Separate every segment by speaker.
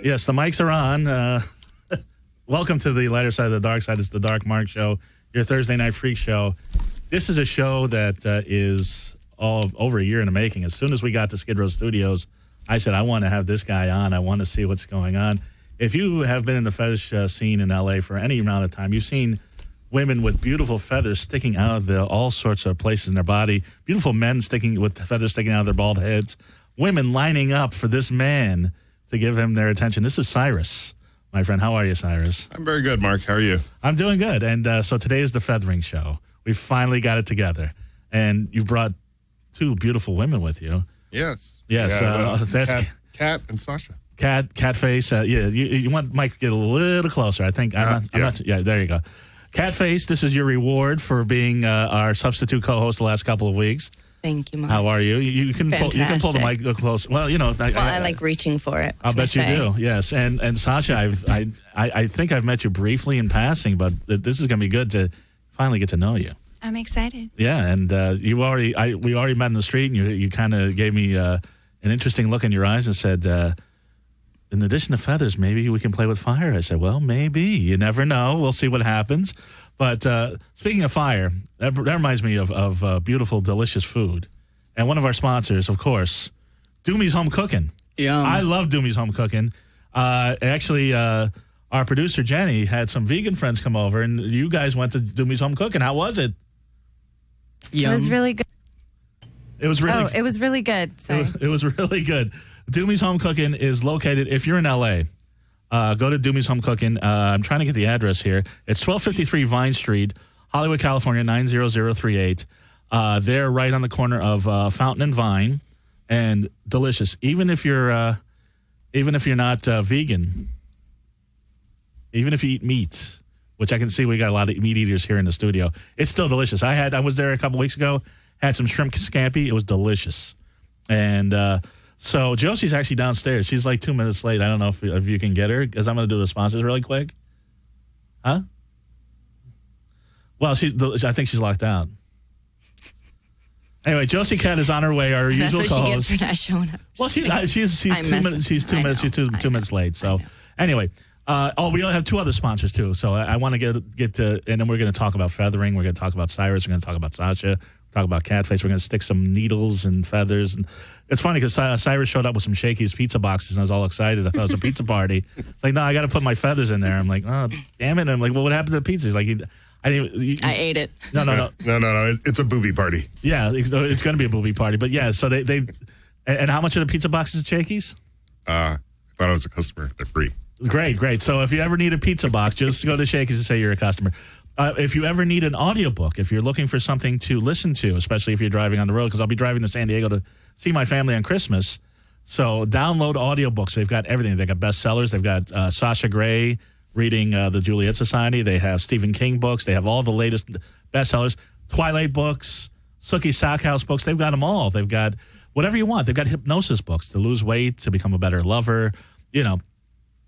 Speaker 1: Yes, the mics are on. Welcome to the lighter side of the dark side. It's the Dark Mark Show, your Thursday night freak show. This is a show that is all over a year in the making. As soon as we got to Skid Row Studios, I said, I want to have this guy on. I want to see what's going on. If you have been in the fetish scene in L.A. for any amount of time, you've seen women with beautiful feathers sticking out of all sorts of places in their body, beautiful men with feathers sticking out of their bald heads, women lining up for this man to give him their attention. This is Syrus. My friend, how are you, Syrus?
Speaker 2: I'm very good, Mark. How are you?
Speaker 1: I'm doing good. And so today is the feathering show. We finally got it together. And you brought two beautiful women with you.
Speaker 2: Yes.
Speaker 1: Yes. That's
Speaker 2: Kat and Sasha.
Speaker 1: Katface. Yeah, you want Mike to get a little closer. I think. I'm not, there you go. Katface, this is your reward for being our substitute co-host the last couple of weeks.
Speaker 3: Thank you, Mark.
Speaker 1: How are you? You can pull the mic close. Well, you know.
Speaker 3: I like reaching for it.
Speaker 1: I'll bet you do. Yes, and Sasha, I think I've met you briefly in passing, but this is going to be good to finally get to know you.
Speaker 4: I'm excited.
Speaker 1: Yeah, and we already met in the street, and you kind of gave me an interesting look in your eyes and said, in addition to feathers, maybe we can play with fire. I said, well, maybe. You never know. We'll see what happens. But speaking of fire, that reminds me of beautiful, delicious food. And one of our sponsors, of course, Doomy's Home Cooking.
Speaker 3: Yum.
Speaker 1: I love Doomy's Home Cooking. Actually, our producer, Jenny, had some vegan friends come over, and you guys went to Doomy's Home Cooking. How was it?
Speaker 4: Yum. It was really good.
Speaker 1: It was really
Speaker 4: it was really good. Sorry.
Speaker 1: It was really good. Doomy's Home Cooking is located, if you're in L.A., go to Doomy's Home Cooking. I'm trying to get the address here. It's 1253 Vine Street, Hollywood, California, 90038. They're right on the corner of Fountain and Vine, and delicious. Even if you're not vegan, even if you eat meat, which I can see we got a lot of meat eaters here in the studio, it's still delicious. I was there a couple weeks ago, had some shrimp scampi. It was delicious, and so Josie's actually downstairs. She's like 2 minutes late. I don't know if you can get her, because I'm going to do the sponsors really quick. Huh? Well, I think she's locked out. Anyway, Josie Cat is on her way. Our usual co-host.
Speaker 3: That's what she gets for not showing up.
Speaker 1: Well, she's 2 minutes late. So anyway, we only have two other sponsors too. So I want to get to, and then we're going to talk about feathering. We're going to talk about Syrus. We're going to talk about Sasha. Talk about Katface. We're going to stick some needles and feathers. And it's funny because Syrus showed up with some Shakey's pizza boxes, and I was all excited. I thought it was a pizza party. It's like, no, I got to put my feathers in there. I'm like, oh, damn it. And I'm like, well, what happened to the pizza? He's like, I
Speaker 3: ate it.
Speaker 2: No. It's a booby party.
Speaker 1: Yeah, it's going to be a booby party. But yeah, so they and how much are the pizza boxes at Shakey's?
Speaker 2: I thought I was a customer. They're free.
Speaker 1: Great. So if you ever need a pizza box, just go to Shakey's and say you're a customer. If you ever need an audiobook, if you're looking for something to listen to, especially if you're driving on the road, because I'll be driving to San Diego to see my family on Christmas. So download audiobooks. They've got everything. They've got bestsellers. They've got Sasha Grey reading the Juliet Society. They have Stephen King books. They have all the latest bestsellers, Twilight books, Sookie Sockhouse books. They've got them all. They've got whatever you want. They've got hypnosis books to lose weight, to become a better lover,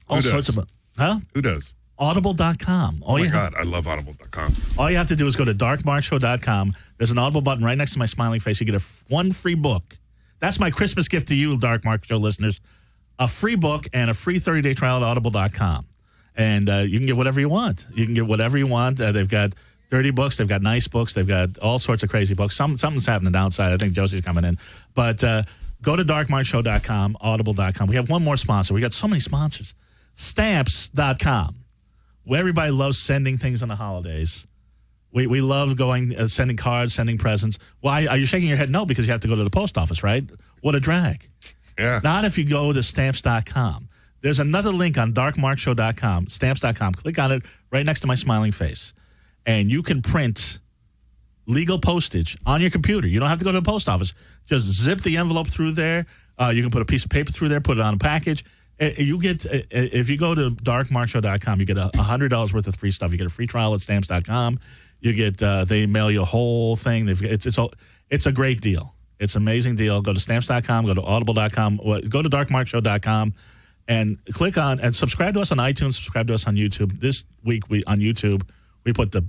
Speaker 1: all sorts of. Huh?
Speaker 2: Who does?
Speaker 1: Audible.com.
Speaker 2: Oh, my God. I love Audible.com.
Speaker 1: All you have to do is go to darkmarkshow.com. There's an Audible button right next to my smiling face. You get one free book. That's my Christmas gift to you, Dark Mark Show listeners. A free book and a free 30-day trial at audible.com. And you can get whatever you want. They've got dirty books. They've got nice books. They've got all sorts of crazy books. Something's happening outside. I think Josie's coming in. But go to darkmarkshow.com, audible.com. We have one more sponsor. We got so many sponsors. Stamps.com. Where everybody loves sending things on the holidays. We love going, sending cards, sending presents. Why are you shaking your head? No, because you have to go to the post office, right? What a drag.
Speaker 2: Yeah.
Speaker 1: Not if you go to Stamps.com. There's another link on darkmarkshow.com, Stamps.com. Click on it right next to my smiling face. And you can print legal postage on your computer. You don't have to go to the post office. Just zip the envelope through there. You can put a piece of paper through there, put it on a package. You get, if you go to darkmarkshow.com, you get $100 worth of free stuff. You get a free trial at Stamps.com. You get, they mail you a whole thing. It's a great deal. It's an amazing deal. Go to Stamps.com, go to Audible.com, go to darkmarkshow.com, and click on and subscribe to us on iTunes, subscribe to us on YouTube. This week on YouTube, we put the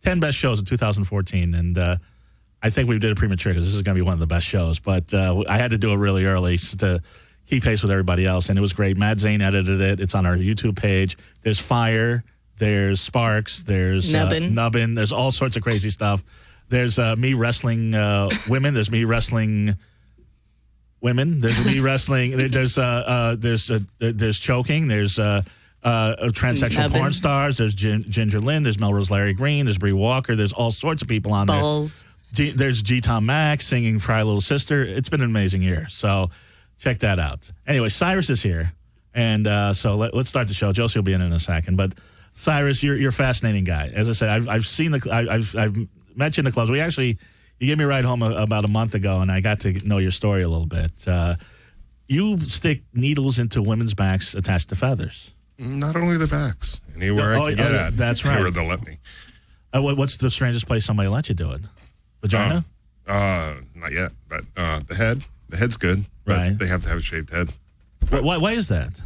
Speaker 1: 10 best shows of 2014, and I think we did it premature because this is going to be one of the best shows. But I had to do it really early to keep pace with everybody else, and it was great. Matt Zane edited it. It's on our YouTube page. There's Fire, there's Sparks, there's Nubbin. There's all sorts of crazy stuff. There's me wrestling women. There's me wrestling women. There's me wrestling. There's choking. There's transsexual porn stars. There's Ginger Lynn. There's Melrose Larry Green. There's Bree Walker. There's all sorts of people on
Speaker 3: Balls.
Speaker 1: there. There's G. Tom Max singing Fry Little Sister. It's been an amazing year. So check that out. Anyway, Syrus is here. And so let's start the show. Josie will be in a second. But Syrus, you're a fascinating guy. As I said, I've met you in the clubs. You gave me a ride home about a month ago, and I got to know your story a little bit. You stick needles into women's backs attached to feathers.
Speaker 2: Not only the backs, anywhere I can get at.
Speaker 1: That's right.
Speaker 2: Anywhere they'll let me.
Speaker 1: What's the strangest place somebody let you do it? Vagina?
Speaker 2: Not yet, but the head's good. But
Speaker 1: Right.
Speaker 2: they have to have a shaved head.
Speaker 1: Why is that?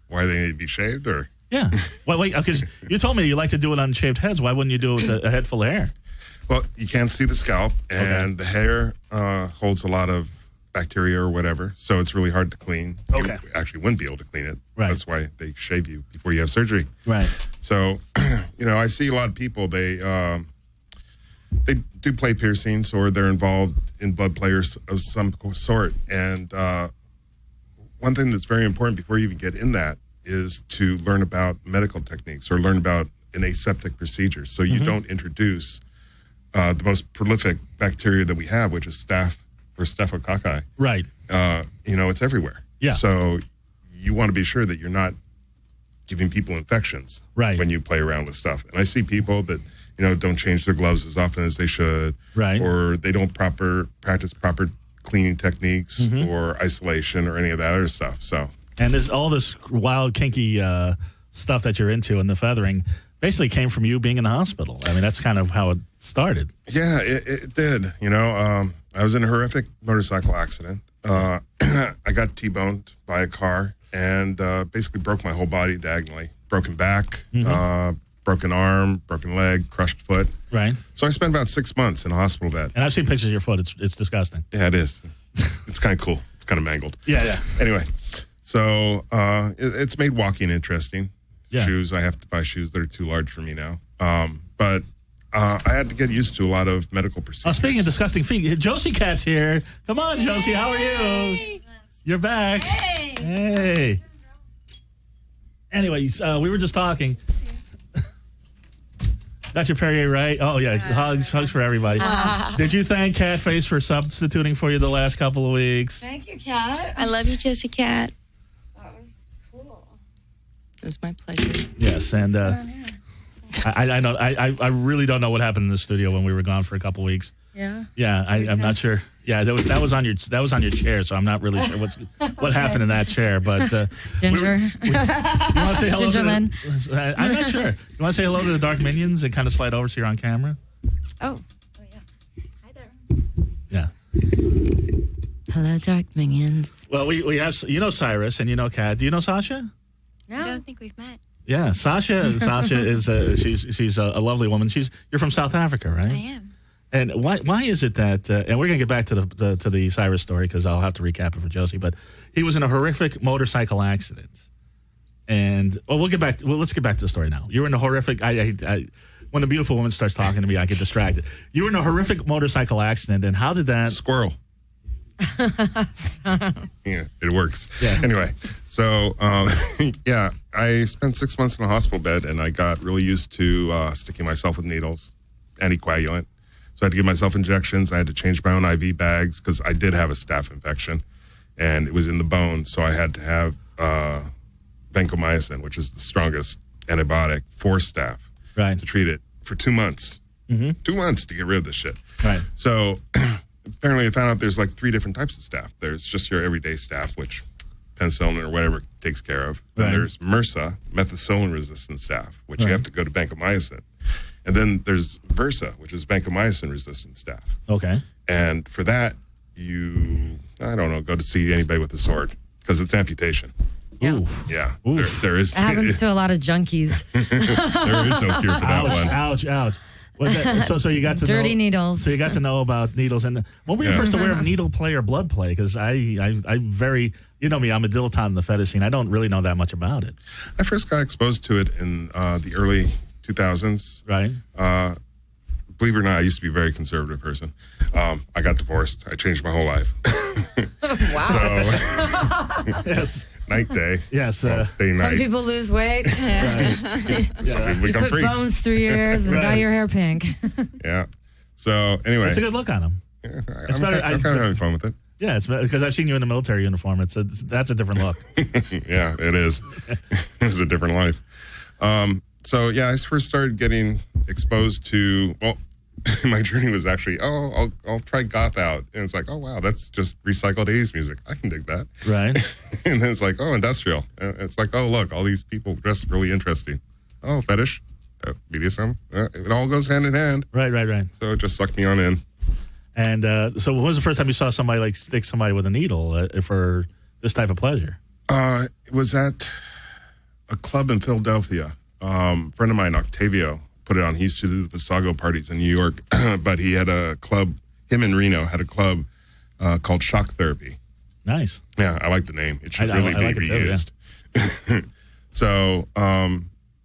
Speaker 2: Why they need to be shaved, or?
Speaker 1: Yeah. Wait, because you told me you like to do it on shaved heads. Why wouldn't you do it with a head full of hair?
Speaker 2: Well, you can't see the scalp, and the hair holds a lot of bacteria or whatever, so it's really hard to clean.
Speaker 1: Okay.
Speaker 2: You actually wouldn't be able to clean it.
Speaker 1: Right.
Speaker 2: That's why they shave you before you have surgery.
Speaker 1: Right.
Speaker 2: So, I see a lot of people, they do play piercings, or they're involved in blood players of some sort. And one thing that's very important before you even get in that is to learn about medical techniques or learn about an aseptic procedure, so you don't introduce the most prolific bacteria that we have, which is staph or staphylococci.
Speaker 1: Right.
Speaker 2: It's everywhere.
Speaker 1: Yeah.
Speaker 2: So you want to be sure that you're not giving people infections when you play around with stuff. And I see people that, don't change their gloves as often as they should.
Speaker 1: Right.
Speaker 2: Or they don't practice proper cleaning techniques or isolation or any of that other stuff. So.
Speaker 1: And there's all this wild, kinky stuff that you're into, and the feathering basically came from you being in the hospital. I mean, that's kind of how it started.
Speaker 2: Yeah, it did. I was in a horrific motorcycle accident. I got T-boned by a car and basically broke my whole body diagonally. Broken back, broken arm, broken leg, crushed foot.
Speaker 1: Right.
Speaker 2: So I spent about 6 months in a hospital bed.
Speaker 1: And I've seen pictures of your foot. It's disgusting.
Speaker 2: Yeah, it is. It's kind of cool. It's kind of mangled.
Speaker 1: Yeah.
Speaker 2: Anyway, so it's made walking interesting.
Speaker 1: Yeah.
Speaker 2: Shoes, I have to buy shoes that are too large for me now. But I had to get used to a lot of medical procedures.
Speaker 1: Speaking of disgusting feet, Josie Cat's here. Come on, Josie. How are you? You're back. Hey. Anyway, we were just talking. Got your Perrier right? Oh, yeah. Hugs for everybody. Did you thank Katface for substituting for you the last couple of weeks?
Speaker 4: Thank you, Kat.
Speaker 3: I love you, Josie Cat.
Speaker 4: That was cool.
Speaker 3: It was my pleasure.
Speaker 1: Yes, and I know. I really don't know what happened in the studio when we were gone for a couple of weeks.
Speaker 4: Yeah.
Speaker 1: Yeah, I'm not sure. Yeah, that was on your chair, so I'm not really sure what happened in that chair. But
Speaker 4: Ginger.
Speaker 1: you want to say hello?
Speaker 4: Ginger Lynn.
Speaker 1: I'm not sure. You want to say hello to the Dark Minions and kind of slide over so you're on camera?
Speaker 4: Oh yeah. Hi there.
Speaker 1: Yeah.
Speaker 4: Hello, Dark Minions.
Speaker 1: Well, we have Syrus and Kat. Do you know Sasha?
Speaker 4: No.
Speaker 5: I don't think we've met.
Speaker 1: Yeah, Sasha is she's a lovely woman. You're from South Africa, right?
Speaker 5: I am.
Speaker 1: And why is it that? And we're gonna get back to the Syrus story because I'll have to recap it for Josie. But he was in a horrific motorcycle accident, and let's get back to the story now. You were in a horrific. When a beautiful woman starts talking to me, I get distracted. You were in a horrific motorcycle accident, and how did that?
Speaker 2: Squirrel. Yeah, it works.
Speaker 1: Yeah.
Speaker 2: Anyway, so yeah, I spent 6 months in a hospital bed, and I got really used to sticking myself with needles, anticoagulant. So I had to give myself injections. I had to change my own IV bags because I did have a staph infection, and it was in the bone. So I had to have vancomycin, which is the strongest antibiotic for staph,
Speaker 1: Right.
Speaker 2: to treat it for 2 months. 2 months to get rid of this shit.
Speaker 1: Right.
Speaker 2: So apparently I found out there's like 3 different types of staph. There's just your everyday staph, which penicillin or whatever takes care of. Then
Speaker 1: Right.
Speaker 2: there's MRSA, methicillin-resistant staph, which you have to go to vancomycin. And then there's VRSA, which is vancomycin-resistant staph.
Speaker 1: Okay.
Speaker 2: And for that, go to see anybody with a sword because it's amputation.
Speaker 4: Yeah.
Speaker 1: Ooh.
Speaker 2: Yeah,
Speaker 1: Oof.
Speaker 2: there is.
Speaker 4: It happens to a lot of junkies.
Speaker 2: There is no cure for that one.
Speaker 1: Ouch. So you got to
Speaker 4: Dirty
Speaker 1: know,
Speaker 4: needles.
Speaker 1: So you got to know about needles. And when were you first aware of needle play or blood play? Because I very, you know me, I'm a dilettante in the fetish scene. I don't really know that much about it.
Speaker 2: I first got exposed to it in the early 2000s.
Speaker 1: Right.
Speaker 2: Believe it or not, I used to be a very conservative person. I got divorced. I changed my whole life.
Speaker 4: Wow.
Speaker 2: So,
Speaker 1: Yes.
Speaker 2: night, day.
Speaker 1: Yes.
Speaker 2: Day,
Speaker 4: Some
Speaker 2: night.
Speaker 4: people lose weight.
Speaker 2: Some people
Speaker 4: You
Speaker 2: become
Speaker 4: put
Speaker 2: freaks.
Speaker 4: bones through your ears and dye your hair pink.
Speaker 2: Yeah. So, anyway.
Speaker 1: It's a good look on him.
Speaker 2: Yeah,
Speaker 1: It's better-
Speaker 2: I'm kind of having fun with it.
Speaker 1: Yeah, it's because I've seen you in a military uniform. That's a different look.
Speaker 2: Yeah, it is. It was a different life. So, yeah, I first started getting exposed to, well, my journey was actually, I'll try goth out. And it's like, oh, wow, that's just recycled 80s music. I can dig that.
Speaker 1: Right.
Speaker 2: And then it's like, oh, industrial. And it's like, oh, look, all these people dress really interesting. Oh, fetish, BDSM. It all goes hand in hand.
Speaker 1: Right.
Speaker 2: So it just sucked me on in.
Speaker 1: And so when was the first time you saw somebody like stick somebody with a needle for this type of pleasure?
Speaker 2: It was at a club in Philadelphia. A friend of mine, Octavio, put it on. He used to do the Visago parties in New York, but he had a club, him and Reno had a club called Shock Therapy.
Speaker 1: Nice.
Speaker 2: Yeah, I like the name. It should really
Speaker 1: I
Speaker 2: be
Speaker 1: like it too,
Speaker 2: reused. So,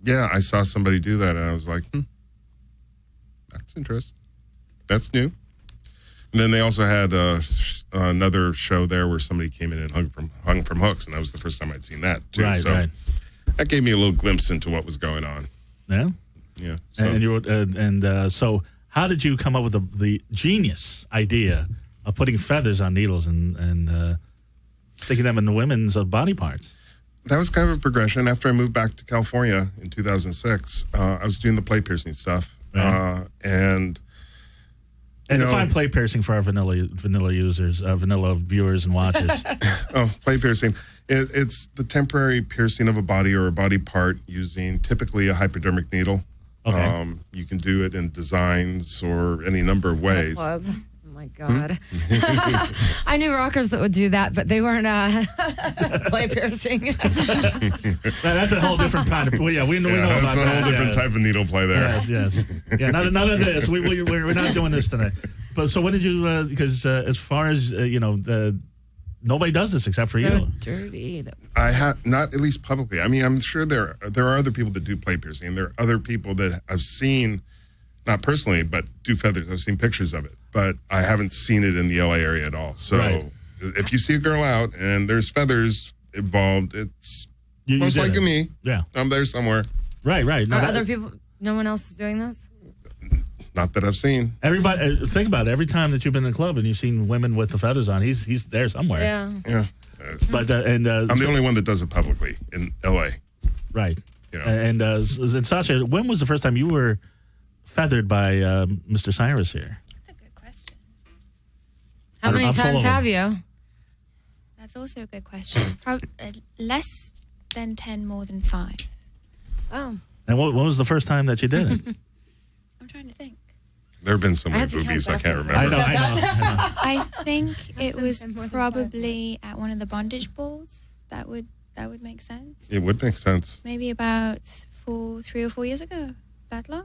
Speaker 2: yeah, I saw somebody do that, and I was like, that's interesting. That's new. And then they also had another show there where somebody came in and hung from hooks, and that was the first time I'd seen that, too.
Speaker 1: Right.
Speaker 2: That gave me a little glimpse into what was going on.
Speaker 1: Yeah.
Speaker 2: Yeah.
Speaker 1: So how did you come up with the genius idea of putting feathers on needles and sticking them in women's body parts?
Speaker 2: That was kind of a progression. After I moved back to California in 2006, I was doing the play piercing stuff.
Speaker 1: Right.
Speaker 2: And
Speaker 1: define play piercing for our vanilla users, vanilla viewers and watchers.
Speaker 2: Play piercing. It's the temporary piercing of a body or a body part using typically a hypodermic needle.
Speaker 1: Okay.
Speaker 2: You can do it in designs or any number of ways.
Speaker 4: Club. Oh my God. I knew rockers that would do that, but they weren't play piercing.
Speaker 1: That's a whole different kind of. Well, yeah, we know about that.
Speaker 2: That's a whole different type of needle play there.
Speaker 1: Yes. Yeah, none of this. We're not doing this tonight. But so when did you? Because as far as nobody does this except for you.
Speaker 4: Dirty.
Speaker 2: I have not, at least publicly. I mean, I'm sure there are other people that do play piercing. There are other people that I've seen, not personally, but do feathers. I've seen pictures of it, but I haven't seen it in the LA area at all. So if you see a girl out and there's feathers involved, it's most likely me.
Speaker 1: Yeah,
Speaker 2: I'm there somewhere.
Speaker 1: Right.
Speaker 4: No, other people. No one else is doing this.
Speaker 2: Not that I've seen.
Speaker 1: Everybody, think about it. Every time that you've been in a club and you've seen women with the feathers on, he's there somewhere.
Speaker 4: Yeah.
Speaker 1: But
Speaker 2: I'm the only one that does it publicly in LA.
Speaker 1: Right.
Speaker 2: You know.
Speaker 1: And Sasha, when was the first time you were feathered by Mr. Syrus here?
Speaker 3: That's a good question.
Speaker 4: How many
Speaker 1: I'm full
Speaker 4: times
Speaker 1: of them.
Speaker 4: have you?
Speaker 3: That's also a good question. Less than 10, more than 5.
Speaker 4: Oh.
Speaker 1: And when was the first time that you did it?
Speaker 3: I'm trying to think.
Speaker 2: There have been so
Speaker 4: I
Speaker 2: many
Speaker 4: had to count
Speaker 2: boobies I can't
Speaker 4: backwards.
Speaker 2: remember.
Speaker 1: I know.
Speaker 3: I think it
Speaker 4: than
Speaker 3: was
Speaker 4: 10, more than 5.
Speaker 3: probably at one of the bondage balls. That would make sense.
Speaker 2: It would make sense.
Speaker 3: Maybe about 3 or 4 years ago. That long?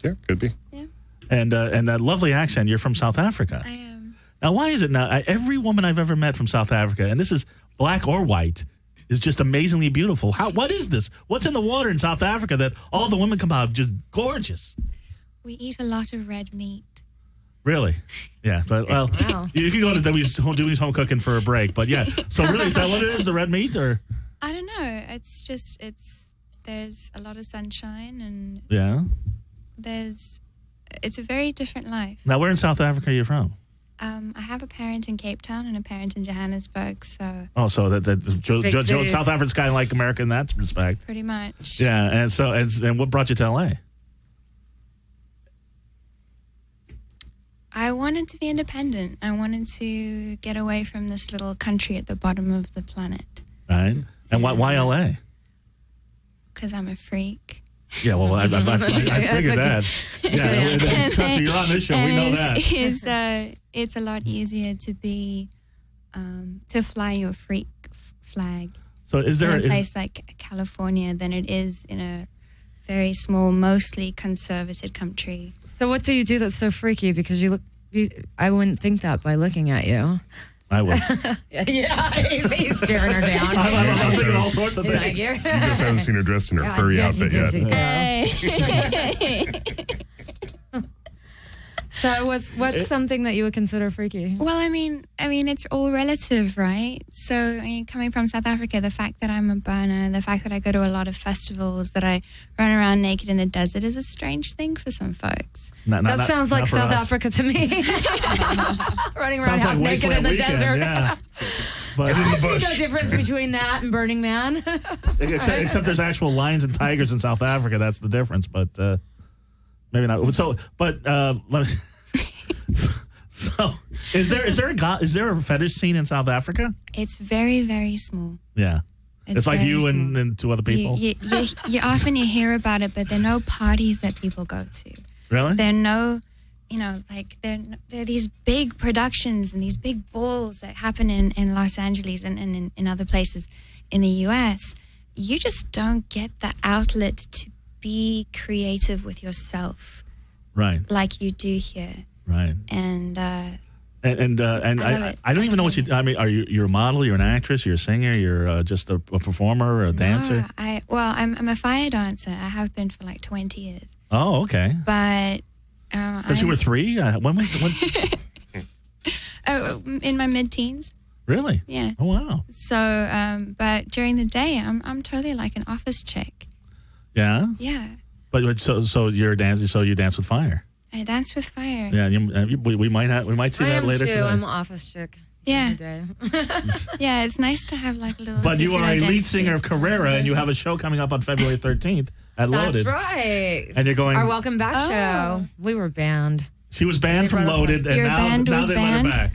Speaker 2: Yeah, could be.
Speaker 3: Yeah,
Speaker 1: And that lovely accent, you're from South Africa.
Speaker 3: I am.
Speaker 1: Now, why is it now? Every woman I've ever met from South Africa, and this is black or white, is just amazingly beautiful. What is this? What's in the water in South Africa that all the women come out just gorgeous?
Speaker 3: We eat a lot of red meat.
Speaker 1: Really? Yeah. But well,
Speaker 4: Wow.
Speaker 1: you can go to Dewey's home cooking for a break. But yeah. So really, is that what it is? The red meat, or?
Speaker 3: I don't know. It's just there's a lot of sunshine and
Speaker 1: Yeah.
Speaker 3: it's a very different life.
Speaker 1: Now, where in South Africa are you from?
Speaker 3: I have a parent in Cape Town and a parent in Johannesburg, so
Speaker 1: Oh, so that
Speaker 4: Big cities.
Speaker 1: South Africa's kind of like America in that respect.
Speaker 3: pretty much.
Speaker 1: Yeah. And so and what brought you to LA?
Speaker 3: I wanted to be independent. I wanted to get away from this little country at the bottom of the planet
Speaker 1: Right. And why LA?
Speaker 3: because I'm a freak.
Speaker 1: Yeah, well, I figured
Speaker 4: okay.
Speaker 1: that. Yeah, trust me, you're on this show. We know that.
Speaker 3: It's a lot easier to be to fly your freak flag
Speaker 1: So is
Speaker 3: in
Speaker 1: there
Speaker 3: a place like California than it is in a very small, mostly conservative country.
Speaker 4: So what do you do that's so freaky? Because I wouldn't think that by looking at you.
Speaker 1: I would.
Speaker 4: Yeah, he's staring her down.
Speaker 1: I'm thinking all sorts of things.
Speaker 2: You just haven't seen her dressed in her furry outfit yet.
Speaker 4: So what's something that you would consider freaky?
Speaker 3: Well, I mean, it's all relative, right? So, coming from South Africa, the fact that I'm a burner, the fact that I go to a lot of festivals, that I run around naked in the desert is a strange thing for some folks.
Speaker 4: That sounds like South Africa to me. Running around half naked in the desert.
Speaker 1: Yeah. But
Speaker 2: in the
Speaker 4: I see
Speaker 2: bush.
Speaker 4: no difference between that and Burning Man.
Speaker 1: except there's actual lions and tigers in South Africa. That's the difference. But maybe not. So, but let me. So, is there a fetish scene in South Africa?
Speaker 3: It's very, very small.
Speaker 1: Yeah, it's like
Speaker 3: very
Speaker 1: you
Speaker 3: small.
Speaker 1: and two other people.
Speaker 3: You often hear about it, but there are no parties that people go to.
Speaker 1: Really?
Speaker 3: There are no, like there are these big productions and these big balls that happen in Los Angeles and in other places in the U.S. You just don't get the outlet to be creative with yourself,
Speaker 1: Right.
Speaker 3: like you do here.
Speaker 1: Right.
Speaker 3: And
Speaker 1: I don't even know what you. I mean, you're a model? You're an actress? You're a singer? You're just a performer or a dancer?
Speaker 3: I'm a fire dancer. I have been for like 20 years.
Speaker 1: Oh, okay.
Speaker 3: But
Speaker 1: Since you were 3? When was it?
Speaker 3: In my mid-teens.
Speaker 1: Really?
Speaker 3: Yeah.
Speaker 1: Oh, wow.
Speaker 3: So, but during the day, I'm totally like an office chick.
Speaker 1: Yeah.
Speaker 3: Yeah.
Speaker 1: But so you're a dancer. So you dance with fire.
Speaker 3: I dance with fire.
Speaker 1: Yeah. We might see that later
Speaker 4: too.
Speaker 1: today.
Speaker 4: I'm an office chick.
Speaker 3: Yeah.
Speaker 4: Day.
Speaker 3: Yeah, it's nice to have like a little.
Speaker 1: But you
Speaker 3: secret
Speaker 1: are a lead
Speaker 3: identity.
Speaker 1: singer of Carrera, and you have a show coming up on February 13th at Loaded.
Speaker 4: That's right.
Speaker 1: And you're going.
Speaker 4: Our Welcome Back
Speaker 3: Oh.
Speaker 4: show. We were banned.
Speaker 1: She was banned
Speaker 4: They
Speaker 1: from
Speaker 4: brought us
Speaker 1: Loaded, and
Speaker 3: Your
Speaker 1: now
Speaker 3: band was
Speaker 1: they let her
Speaker 3: banned?
Speaker 1: back.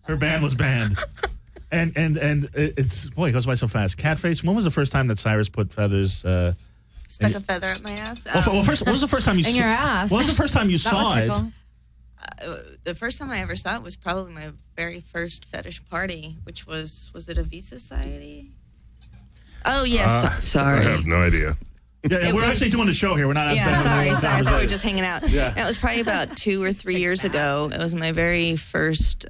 Speaker 1: Her band was banned. And it's boy, it goes by so fast. Katface. When was the first time that Syrus put feathers?
Speaker 5: Stuck a feather up my ass.
Speaker 1: Well, first, when was the first time you
Speaker 4: In
Speaker 1: saw?
Speaker 4: your ass.
Speaker 1: When was the first time you
Speaker 4: That
Speaker 1: saw
Speaker 4: would
Speaker 1: it?
Speaker 4: tickle.
Speaker 5: The first time I ever saw it was probably my very first fetish party, which was it a V Society? Oh yes, sorry.
Speaker 2: I have no idea.
Speaker 1: Yeah, we're actually doing the show here. We're not.
Speaker 5: Yeah, sorry. I thought we were just hanging out.
Speaker 1: Yeah.
Speaker 5: It was probably about 2 or 3 years ago. It was my very first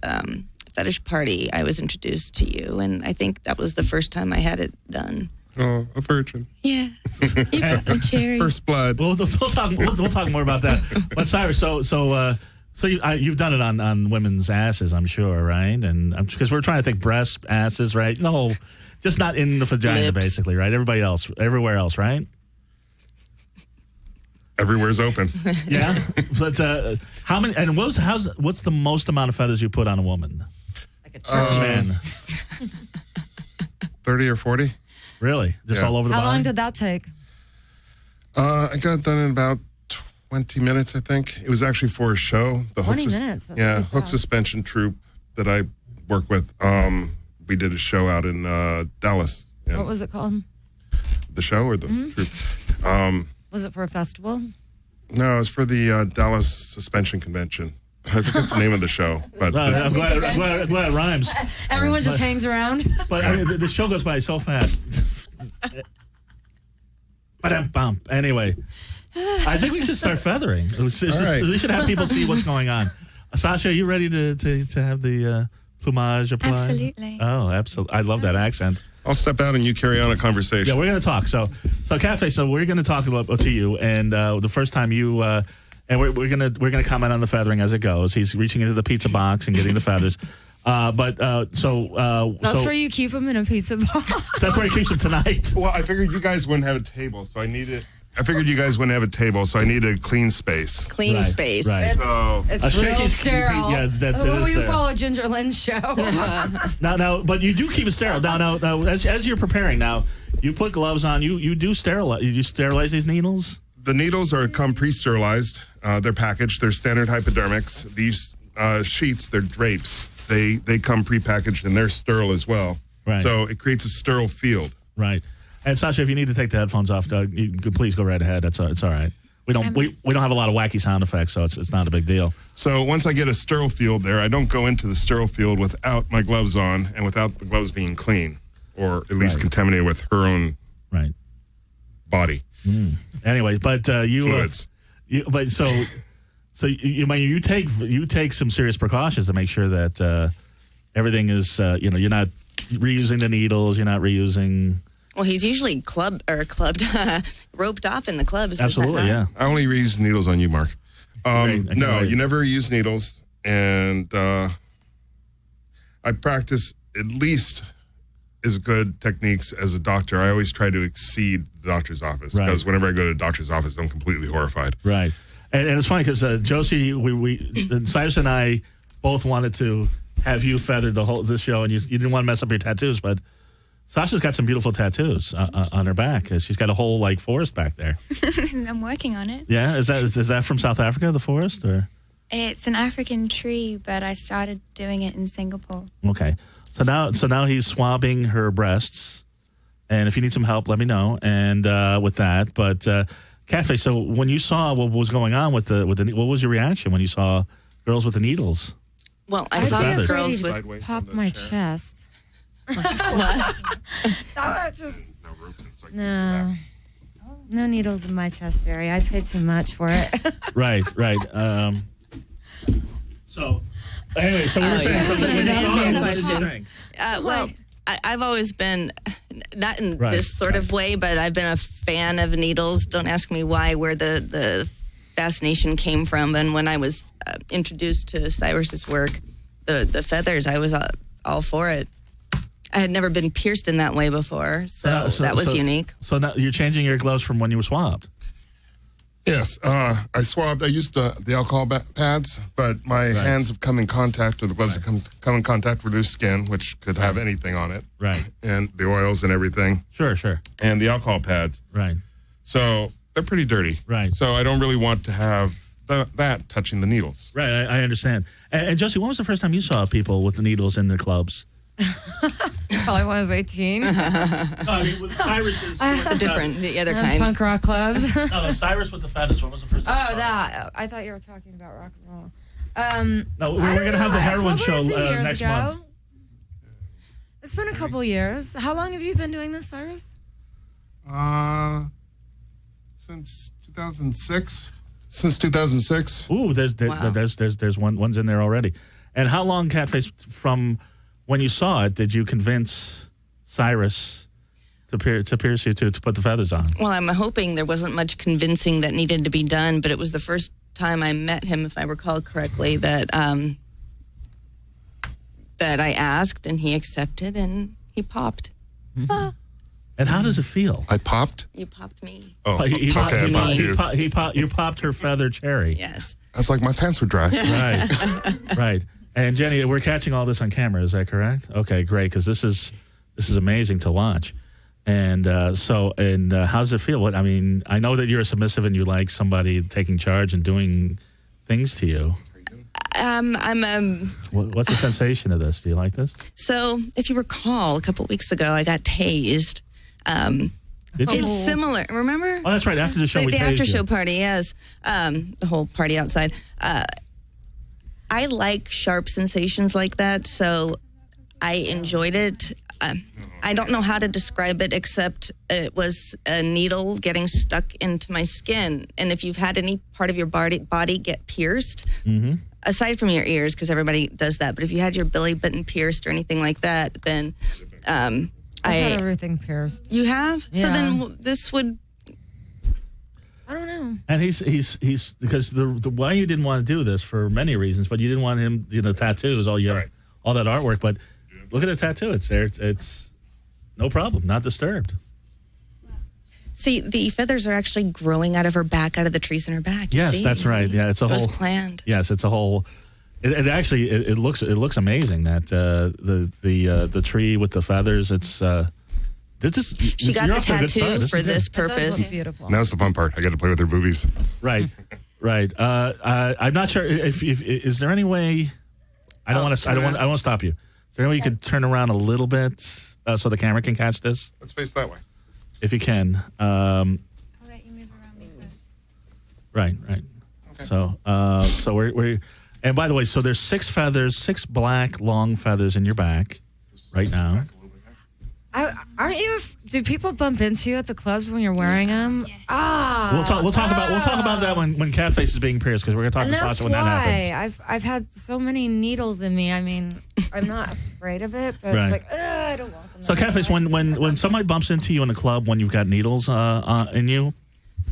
Speaker 5: fetish party. I was introduced to you, and I think that was the first time I had it done.
Speaker 2: Oh, a virgin.
Speaker 5: Yeah, you brought the cherry.
Speaker 2: First blood.
Speaker 1: We'll talk more about that. But Cyrus, so you've done it on women's asses, I'm sure, right? And because we're trying to think breasts, asses, right? No, just not in the vagina,
Speaker 5: Lips.
Speaker 1: basically, right? Everywhere else, right?
Speaker 2: Everywhere's open.
Speaker 1: Yeah. But how many? And what's the most amount of feathers you put on a woman?
Speaker 4: Like a turkey.
Speaker 1: Man,
Speaker 2: 30 or 40.
Speaker 1: really? Just
Speaker 2: Yeah.
Speaker 1: all over the
Speaker 4: How
Speaker 1: body?
Speaker 4: long did that take?
Speaker 2: I got done in about 20 minutes, I think. It was actually for a show. The
Speaker 4: 20 minutes? That's
Speaker 2: Yeah,
Speaker 4: pretty
Speaker 2: Hook
Speaker 4: fast.
Speaker 2: Suspension Troupe that I work with. We did a show out in Dallas. And
Speaker 4: What was it called?
Speaker 2: the show or the troupe?
Speaker 4: Was it for a festival?
Speaker 2: No, it was for the Dallas Suspension Convention. I forget the name of the show, but
Speaker 1: I'm glad it rhymes.
Speaker 4: Everyone just hangs around.
Speaker 1: But I mean, the show goes by so fast. Ba-dum-bum. Anyway, I think we should start feathering.
Speaker 2: All right.
Speaker 1: We should have people see what's going on. Sasha, are you ready to have the plumage applied?
Speaker 3: Absolutely.
Speaker 1: Oh, absolutely. I love that accent.
Speaker 2: I'll step out and you carry on a conversation.
Speaker 1: Yeah, we're going to talk. So Cafe. So we're going to talk to you, and the first time you, and we're going to comment on the feathering as it goes. He's reaching into the pizza box and getting the feathers.
Speaker 4: That's where you keep them in a pizza box.
Speaker 1: That's where he keeps them tonight.
Speaker 2: Well, I figured you guys wouldn't have a table, so I needed a clean space.
Speaker 5: Clean
Speaker 1: Right,
Speaker 5: space.
Speaker 1: right.
Speaker 2: So
Speaker 4: It's
Speaker 1: A
Speaker 4: real
Speaker 1: shaky-
Speaker 4: sterile.
Speaker 1: yeah, that's- it
Speaker 4: Who
Speaker 1: is
Speaker 4: will you
Speaker 1: sterile.
Speaker 4: follow Ginger Lynn's show?
Speaker 1: Now, but you do keep it sterile. Now, as you're preparing, now you put gloves on. You do sterilize. You sterilize these needles.
Speaker 2: the needles come pre-sterilized. They're packaged. They're standard hypodermics. These sheets, they're drapes. They come pre-packaged and they're sterile as well.
Speaker 1: Right.
Speaker 2: So it creates a sterile field.
Speaker 1: Right. And Sasha, if you need to take the headphones off, Doug, you can please go right ahead. It's all right. We don't have a lot of wacky sound effects, so it's not a big deal.
Speaker 2: So once I get a sterile field there, I don't go into the sterile field without my gloves on and without the gloves being clean, or at least
Speaker 1: Right.
Speaker 2: contaminated with her own
Speaker 1: Right.
Speaker 2: body.
Speaker 1: Anyway, but you,
Speaker 2: Fluids.
Speaker 1: you take some serious precautions to make sure that everything is you're not reusing the needles, you're not reusing.
Speaker 5: Well, he's usually roped off in the clubs.
Speaker 1: Absolutely, yeah.
Speaker 2: I only reuse needles on you, Mark.
Speaker 1: Great.
Speaker 2: No, you never use needles, and I practice at least as good techniques as a doctor. I always try to exceed the doctor's office because whenever I go to the doctor's office, I'm completely horrified.
Speaker 1: Right, and it's funny because Josi, Syrus and I both wanted to have you feathered this show, and you didn't want to mess up your tattoos, but Sasha's got some beautiful tattoos on her back. She's got a whole forest back there.
Speaker 3: I'm working on it.
Speaker 1: Yeah, is that from South Africa, the forest, or?
Speaker 3: It's an African tree, but I started doing it in Singapore.
Speaker 1: Okay, so now he's swabbing her breasts, and if you need some help, let me know. And with that, but Katface, so when you saw what was going on with the what was your reaction when you saw girls with the needles?
Speaker 5: Well, I saw
Speaker 1: feathers.
Speaker 5: girls with.
Speaker 2: Sideways
Speaker 4: Pop
Speaker 2: on the
Speaker 4: my
Speaker 2: chair.
Speaker 4: chest.
Speaker 5: What?
Speaker 4: That was just
Speaker 2: No ropes, it's like
Speaker 4: no needles in my chest area. I paid too much for it.
Speaker 1: Right. So anyway, so we were saying.
Speaker 5: yeah.
Speaker 1: So
Speaker 5: So
Speaker 1: when you
Speaker 5: to answer
Speaker 1: saw
Speaker 5: your
Speaker 1: it, what did you
Speaker 5: question.
Speaker 1: think?
Speaker 5: Well, I've always been, not in
Speaker 1: Right,
Speaker 5: this sort of way, but I've been a fan of needles. Don't ask me where the fascination came from. And when I was introduced to Syrus's work, the feathers, I was all for it. I had never been pierced in that way before, so that was unique.
Speaker 1: So now you're changing your gloves from when you were swabbed.
Speaker 2: Yes, I swabbed. I used the alcohol pads, but my hands have come in contact, or the gloves have come in contact with their skin, which could have anything on it.
Speaker 1: Right.
Speaker 2: And the oils and everything.
Speaker 1: Sure.
Speaker 2: And the alcohol pads.
Speaker 1: Right.
Speaker 2: So they're pretty dirty.
Speaker 1: Right.
Speaker 2: So I don't really want to have that touching the needles.
Speaker 1: Right. I understand. And Josie, when was the first time you saw people with the needles in their clubs?
Speaker 4: Probably when I was 18.
Speaker 1: I mean, with Syrus is
Speaker 5: The other kind.
Speaker 4: Punk rock clubs.
Speaker 1: no, Cyrus with the feathers. When was the first time? you saw
Speaker 4: that. I thought you were talking about rock and roll.
Speaker 1: No, we're going to have the heroin
Speaker 4: probably
Speaker 1: show
Speaker 4: a few years
Speaker 1: next
Speaker 4: ago.
Speaker 1: month.
Speaker 4: It's been a couple years. How long have you been doing this, Syrus?
Speaker 2: Since 2006. Since 2006.
Speaker 1: Ooh, there's one's in there already. And how long, Katface, from when you saw it, did you convince Syrus to pierce you to put the feathers on?
Speaker 5: Well, I'm hoping there wasn't much convincing that needed to be done, but it was the first time I met him, if I recall correctly, that I asked, and he accepted, and he popped.
Speaker 1: Mm-hmm. And how does it feel?
Speaker 2: I popped?
Speaker 5: You popped me.
Speaker 2: Oh,
Speaker 1: He
Speaker 5: popped
Speaker 2: okay.
Speaker 5: me.
Speaker 2: I popped you.
Speaker 1: You popped her feather cherry.
Speaker 5: Yes.
Speaker 2: That's like my pants were dry.
Speaker 1: Right. And Jenny, we're catching all this on camera. Is that correct? Okay, great. Because this is amazing to watch. And how does it feel? I mean, I know that you're a submissive and you like somebody taking charge and doing things to you. What's the sensation of this? Do you like this?
Speaker 5: So, if you recall, a couple weeks ago, I got tased.
Speaker 1: Did you?
Speaker 5: It's similar. Remember?
Speaker 1: Oh, that's right. After the show, we
Speaker 5: the
Speaker 1: tased
Speaker 5: after
Speaker 1: you.
Speaker 5: show party, yes. The whole party outside. I like sharp sensations like that, so I enjoyed it. I don't know how to describe it, except it was a needle getting stuck into my skin. And if you've had any part of your body get pierced, aside from your ears, because everybody does that, but if you had your belly button pierced or anything like that, then
Speaker 4: I've had everything pierced.
Speaker 5: You have?
Speaker 4: Yeah.
Speaker 5: So then this would...
Speaker 4: I don't know.
Speaker 1: And he's because the why you didn't want to do this for many reasons, but you didn't want him, tattoos, all that artwork. But look at the tattoo; it's there. It's no problem, not disturbed.
Speaker 5: See, the feathers are actually growing out of her back, out of the trees in her back.
Speaker 1: Yes, that's right. Yeah, it's a
Speaker 5: It was
Speaker 1: whole
Speaker 5: planned.
Speaker 1: Yes, it's a whole. It actually it looks amazing that the tree with the feathers. It's
Speaker 5: She got the tattoo for this
Speaker 4: It does
Speaker 5: purpose.
Speaker 4: look beautiful.
Speaker 2: Now's the fun part. I got to play with her boobies.
Speaker 1: Right. I'm not sure if is there any way. I don't want to stop you. Is there any way you could turn around a little bit so the camera can catch this?
Speaker 2: Let's face that way.
Speaker 1: If you can.
Speaker 3: I'll let you move around me first.
Speaker 1: Right.
Speaker 2: Okay.
Speaker 1: So we're and by the way, so there's 6 feathers, 6 black long feathers in your back right now.
Speaker 4: Aren't you? Do people bump into you at the clubs when you're wearing them?
Speaker 3: Yes.
Speaker 4: Ah,
Speaker 1: We'll talk about that when Katface is being pierced, because we're gonna talk
Speaker 4: and
Speaker 1: to
Speaker 4: that's
Speaker 1: Sasha when that happens.
Speaker 4: why I've had so many needles in me. I mean, I'm not afraid of it, but
Speaker 1: Right.
Speaker 4: it's like I don't want them.
Speaker 1: So Katface, when somebody bumps into you in a club when you've got needles in you,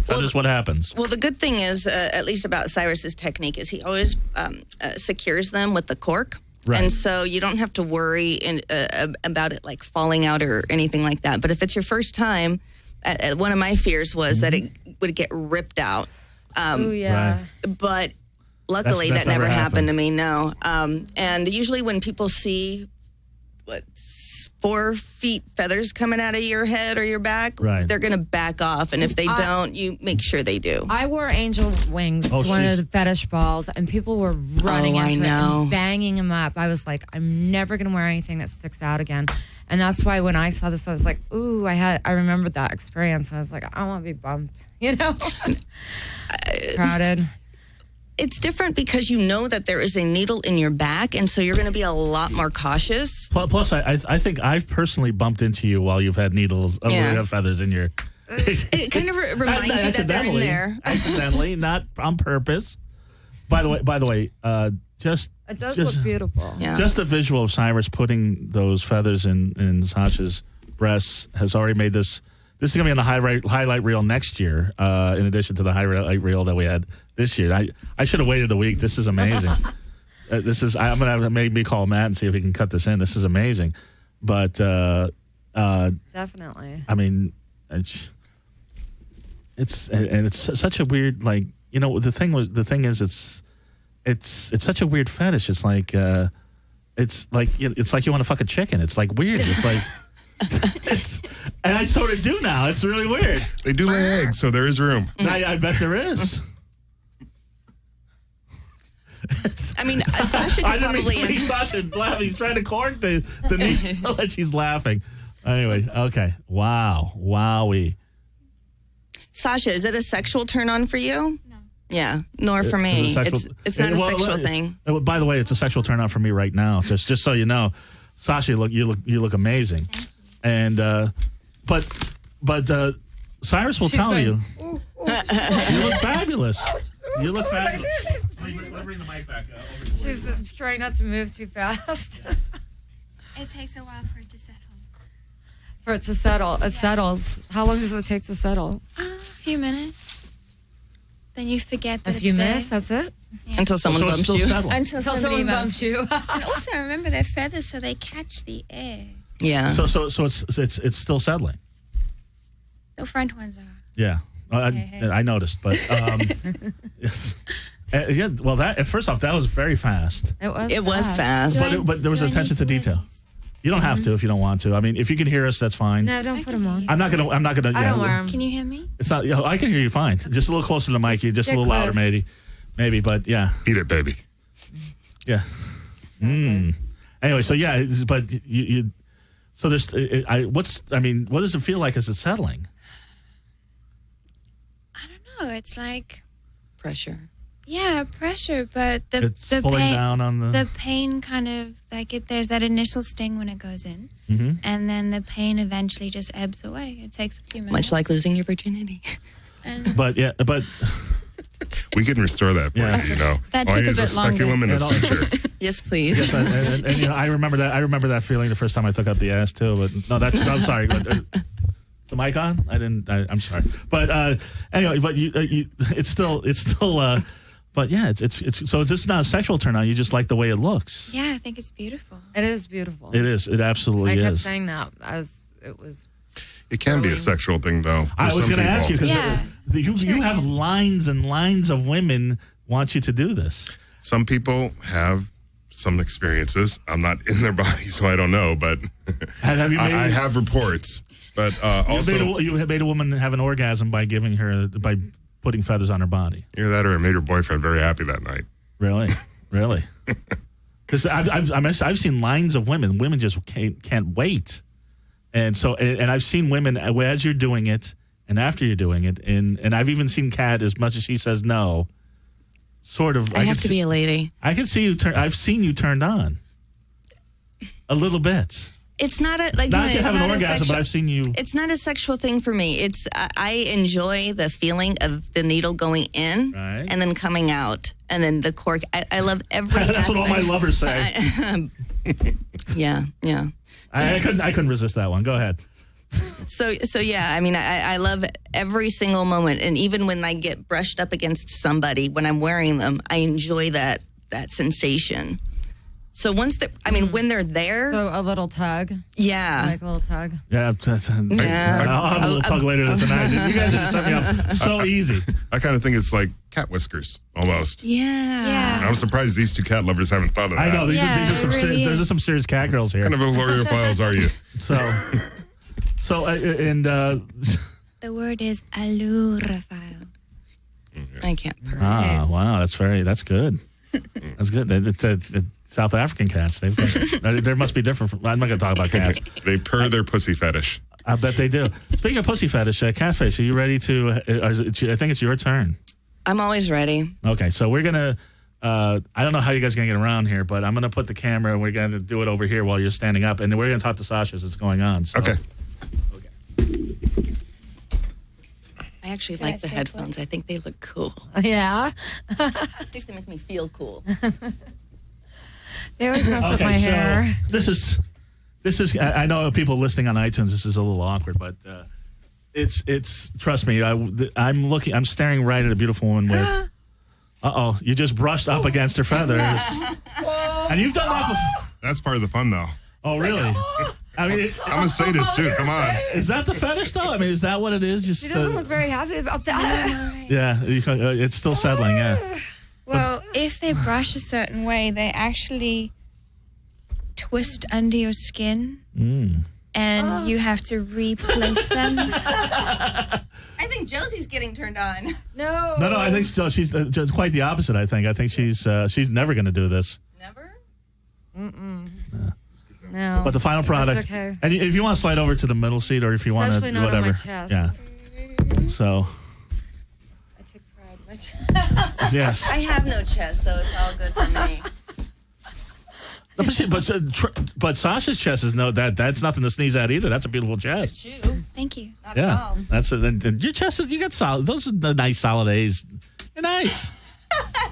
Speaker 1: feathers, what happens?
Speaker 5: Well, the good thing is, at least about Syrus's technique, is he always secures them with the cork.
Speaker 1: Right.
Speaker 5: And so you don't have to worry about it like falling out or anything like that. But if it's your first time, one of my fears was that it would get ripped out.
Speaker 4: Oh yeah.
Speaker 1: Right.
Speaker 5: But luckily
Speaker 1: That's
Speaker 5: that never
Speaker 1: never
Speaker 5: happened to me, no. And usually when people see 4 feet feathers coming out of your head or your back,
Speaker 1: Right.
Speaker 5: they're going to back off. And if they don't, you make sure they do.
Speaker 4: I wore angel wings
Speaker 1: Oh,
Speaker 4: to one of
Speaker 1: she's-
Speaker 4: the fetish balls, and people were running
Speaker 5: Oh, I
Speaker 4: into it
Speaker 5: know.
Speaker 4: and banging them up. I was like, I'm never going to wear anything that sticks out again. And that's why when I saw this, I was like, ooh, I remembered that experience. I was like, I want to be bumped, crowded.
Speaker 5: It's different because you know that there is a needle in your back, and so you're going to be a lot more cautious.
Speaker 1: Plus, I think I've personally bumped into you while you've had needles, you
Speaker 5: Yeah.
Speaker 1: have feathers in your.
Speaker 5: It kind of reminds you that they're in there.
Speaker 1: Accidentally, not on purpose. By the way, just
Speaker 4: It does
Speaker 1: just,
Speaker 4: look beautiful.
Speaker 5: Yeah.
Speaker 1: Just the visual of Syrus putting those feathers in Sasha's breasts has already made this. This is going to be on the highlight reel next year, in addition to the highlight reel that we had this year. I should have waited a week. This is amazing. I'm going to have to maybe call Matt and see if he can cut this in. This is amazing. But,
Speaker 4: Definitely.
Speaker 1: I mean, it's such a weird, like, the thing is it's such a weird fetish. It's like you want to fuck a chicken. It's like weird. It's like, and I sort of do now. It's really weird.
Speaker 2: They do lay eggs, so there is room.
Speaker 1: I bet there is.
Speaker 5: I mean, Sasha
Speaker 1: I
Speaker 5: could
Speaker 1: didn't
Speaker 5: probably
Speaker 1: mean Sasha laughing. He's trying to cork the needle and she's laughing. Anyway, okay. Wow. Wowie.
Speaker 5: Sasha, is it a sexual turn on for you?
Speaker 3: No.
Speaker 5: Yeah, nor for me. It's not a sexual thing.
Speaker 1: By the way, it's a sexual turn on for me right now. Just so you know, Sasha, you look amazing. And but Syrus will tell you, you look fabulous. You look fabulous. Let me bring the mic back over to you.
Speaker 4: She's trying not to move too fast.
Speaker 3: It takes a while for it to settle.
Speaker 4: For it to settle. It settles. How long does it take to settle?
Speaker 3: A few minutes. Then you forget that
Speaker 4: A few
Speaker 3: it's there.
Speaker 4: minutes, that's it?
Speaker 5: Until someone
Speaker 1: So it's
Speaker 5: bumps
Speaker 1: still
Speaker 5: you.
Speaker 1: settling.
Speaker 3: Until
Speaker 4: Until
Speaker 3: somebody
Speaker 4: someone
Speaker 3: bumps
Speaker 4: bumps you.
Speaker 3: And also remember they're feathers, so they catch the air.
Speaker 5: Yeah.
Speaker 1: So it's still settling.
Speaker 3: The front ones are.
Speaker 1: Yeah,
Speaker 3: Hey.
Speaker 1: I noticed, but yes. Yeah. Well, first off, that was very fast.
Speaker 5: It was fast.
Speaker 1: But there was
Speaker 3: Do I
Speaker 1: attention
Speaker 3: need
Speaker 1: to detail.
Speaker 3: raise?
Speaker 1: You don't have to if you don't want to. I mean, if you can hear us, that's fine.
Speaker 4: No, don't put them on.
Speaker 1: I'm not gonna.
Speaker 4: I don't wear them.
Speaker 3: Can you hear me?
Speaker 1: It's not. I can hear you fine. Just a little closer to the mic. Just a
Speaker 4: Get
Speaker 1: little louder,
Speaker 4: close.
Speaker 1: maybe. But yeah,
Speaker 2: Eat it, baby.
Speaker 1: yeah. Anyway, so yeah, but you. So there's. What does it feel like as it's settling?
Speaker 3: I don't know. It's like
Speaker 5: Pressure.
Speaker 3: pressure, but
Speaker 1: It's
Speaker 3: the
Speaker 1: pulling
Speaker 3: pain,
Speaker 1: down on
Speaker 3: the pain kind of like there's that initial sting when it goes in,
Speaker 1: Mhm.
Speaker 3: and then the pain eventually just ebbs away. It takes a few minutes.
Speaker 5: Much like losing your virginity.
Speaker 3: And
Speaker 1: But yeah, but
Speaker 2: We can restore that for
Speaker 1: Yeah.
Speaker 2: you, you know.
Speaker 3: That
Speaker 2: All
Speaker 3: took
Speaker 2: I
Speaker 3: a
Speaker 2: use
Speaker 3: bit
Speaker 2: a speculum and a
Speaker 1: longer.
Speaker 2: suture.
Speaker 5: Yes, please.
Speaker 1: yes, and you know, I remember that feeling the first time I took out the ass too. But no, I'm sorry. But, the mic on? I'm sorry. But anyway, but it's still. But yeah, it's so this is not a sexual turn on. You just like the way it looks.
Speaker 3: yeah, I think it's beautiful.
Speaker 4: It is beautiful.
Speaker 1: It is. It absolutely
Speaker 4: I kept
Speaker 1: is.
Speaker 4: saying that as it was.
Speaker 2: It can be a sexual thing, though. For
Speaker 1: I was
Speaker 2: some
Speaker 1: going to ask you
Speaker 2: people.
Speaker 1: because
Speaker 3: Yeah.
Speaker 1: you have lines and lines of women want you to do this.
Speaker 2: Some people have some experiences. I'm not in their body, so I don't know. But
Speaker 1: Have you made?
Speaker 2: I have reports. But also,
Speaker 1: you made a woman have an orgasm by putting feathers on her body.
Speaker 2: either that or it made her boyfriend very happy that night.
Speaker 1: Really? Because I've seen lines of women. Women just can't wait, and I've seen women as you're doing it and after you're doing it, and I've even seen Kat, as much as she says no, sort of.
Speaker 5: I have to be a lady.
Speaker 1: I can see you. I've seen you turned on a little bit.
Speaker 5: It's not a like.
Speaker 1: Not to
Speaker 5: it's
Speaker 1: have an
Speaker 5: not a
Speaker 1: orgasm,
Speaker 5: sexual,
Speaker 1: but I've seen you.
Speaker 5: It's not a sexual thing for me. It's I enjoy the feeling of the needle going in
Speaker 1: Right.
Speaker 5: and then coming out, and then the cork. I love every.
Speaker 1: That's what all my
Speaker 5: aspect.
Speaker 1: lovers say.
Speaker 5: Yeah.
Speaker 1: I couldn't resist that one. Go ahead.
Speaker 5: So yeah. I mean, I love every single moment, and even when I get brushed up against somebody when I'm wearing them, I enjoy that sensation. So once when they're there,
Speaker 4: So a little tug,
Speaker 5: yeah.
Speaker 4: like a little tug.
Speaker 1: Yeah.
Speaker 5: Yeah.
Speaker 1: I'll have a little talk later tonight. You guys are setting me up so easy.
Speaker 2: I kind of think it's like cat whiskers almost.
Speaker 5: Yeah.
Speaker 2: I'm surprised these two cat lovers haven't thought of that.
Speaker 1: I know these
Speaker 3: Yeah,
Speaker 1: are some
Speaker 3: it really
Speaker 1: there's
Speaker 3: is.
Speaker 1: some serious cat girls here.
Speaker 2: What kind of alluriophiles are you?
Speaker 3: The word is allurophile.
Speaker 5: I can't.
Speaker 1: Wow, that's good. That's good. It's South African cats. There must be different. I'm not going to talk about cats.
Speaker 2: They purr their pussy fetish.
Speaker 1: I bet they do. Speaking of pussy fetish, Katface, are you ready to? I think it's your turn.
Speaker 5: I'm always ready.
Speaker 1: Okay, so we're gonna. I don't know how you guys are gonna get around here, but I'm gonna put the camera and we're gonna do it over here while you're standing up, and then we're gonna talk to Sasha as it's going on. So.
Speaker 2: Okay.
Speaker 5: I actually
Speaker 3: Should I
Speaker 5: like the
Speaker 3: stay
Speaker 5: headphones. I think they look cool.
Speaker 4: Yeah.
Speaker 5: At least they make me feel cool.
Speaker 4: They always mess up
Speaker 1: Okay,
Speaker 4: my
Speaker 1: so
Speaker 4: hair.
Speaker 1: this is. I know people listening on iTunes. This is a little awkward, but it's. Trust me, I'm staring right at a beautiful woman with. You just brushed up against her feathers, and you've done that before.
Speaker 2: That's part of the fun, though.
Speaker 1: Oh, really? I mean,
Speaker 2: I'm a sadist, too. Come on.
Speaker 1: is that the fetish, though? I mean, is that what it is? Just
Speaker 4: She doesn't look very happy about that.
Speaker 1: yeah, it's still settling. Yeah.
Speaker 3: Well, if they brush a certain way, they actually twist under your skin, and you have to replace them.
Speaker 5: I think Josie's getting turned on.
Speaker 4: No.
Speaker 1: No. I think so. She's just quite the opposite. I think she's never going to do this.
Speaker 5: Never?
Speaker 4: No.
Speaker 1: But the final product.
Speaker 4: That's okay.
Speaker 1: And if you want to slide over to the middle seat, or if you want to
Speaker 4: Especially not on
Speaker 1: whatever.
Speaker 4: my chest.
Speaker 1: Yeah. So
Speaker 4: I take pride in my chest.
Speaker 1: yes.
Speaker 5: I have no chest, so it's all good for me.
Speaker 1: But Sasha's chest is that's nothing to sneeze at either. That's a beautiful chest.
Speaker 5: Chew.
Speaker 3: Thank you.
Speaker 5: Not at all.
Speaker 1: That's and your chest is, you got solid. Those are the nice solid A's. They're nice.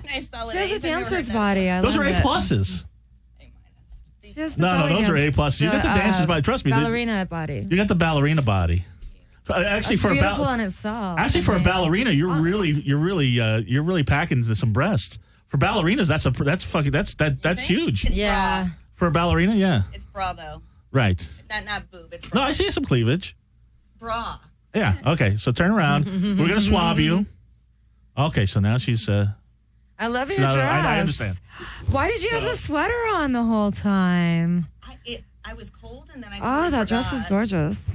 Speaker 5: Nice solid
Speaker 4: She has
Speaker 5: A's.
Speaker 4: a
Speaker 5: I've never
Speaker 4: dancer's
Speaker 5: heard that.
Speaker 4: body. I
Speaker 1: Those
Speaker 4: love
Speaker 1: are A
Speaker 4: it.
Speaker 1: pluses.
Speaker 5: A minus.
Speaker 4: She has the
Speaker 1: No,
Speaker 4: belly
Speaker 1: those are A
Speaker 4: dance-
Speaker 1: pluses. You got the dancer's body. Trust me.
Speaker 4: Ballerina body.
Speaker 1: You got the ballerina body. Actually,
Speaker 4: It's
Speaker 1: for
Speaker 4: beautiful
Speaker 1: a
Speaker 4: in itself.
Speaker 1: actually for a ballerina, you're really packing some breast. For ballerinas, that's huge.
Speaker 5: It's
Speaker 4: Yeah.
Speaker 5: bra.
Speaker 1: For a ballerina, yeah,
Speaker 5: It's bra, though.
Speaker 1: right.
Speaker 5: Not boob. It's
Speaker 1: No,
Speaker 5: bra.
Speaker 1: I see some cleavage.
Speaker 5: Bra.
Speaker 1: Yeah. Okay. So turn around. We're gonna swab you. Okay. So now she's.
Speaker 4: I love your
Speaker 1: No,
Speaker 4: dress.
Speaker 1: I understand.
Speaker 4: Why did you have the sweater on the whole time?
Speaker 5: I was cold, and then I.
Speaker 4: Oh,
Speaker 5: totally
Speaker 4: that dress is
Speaker 5: forgot.
Speaker 4: gorgeous.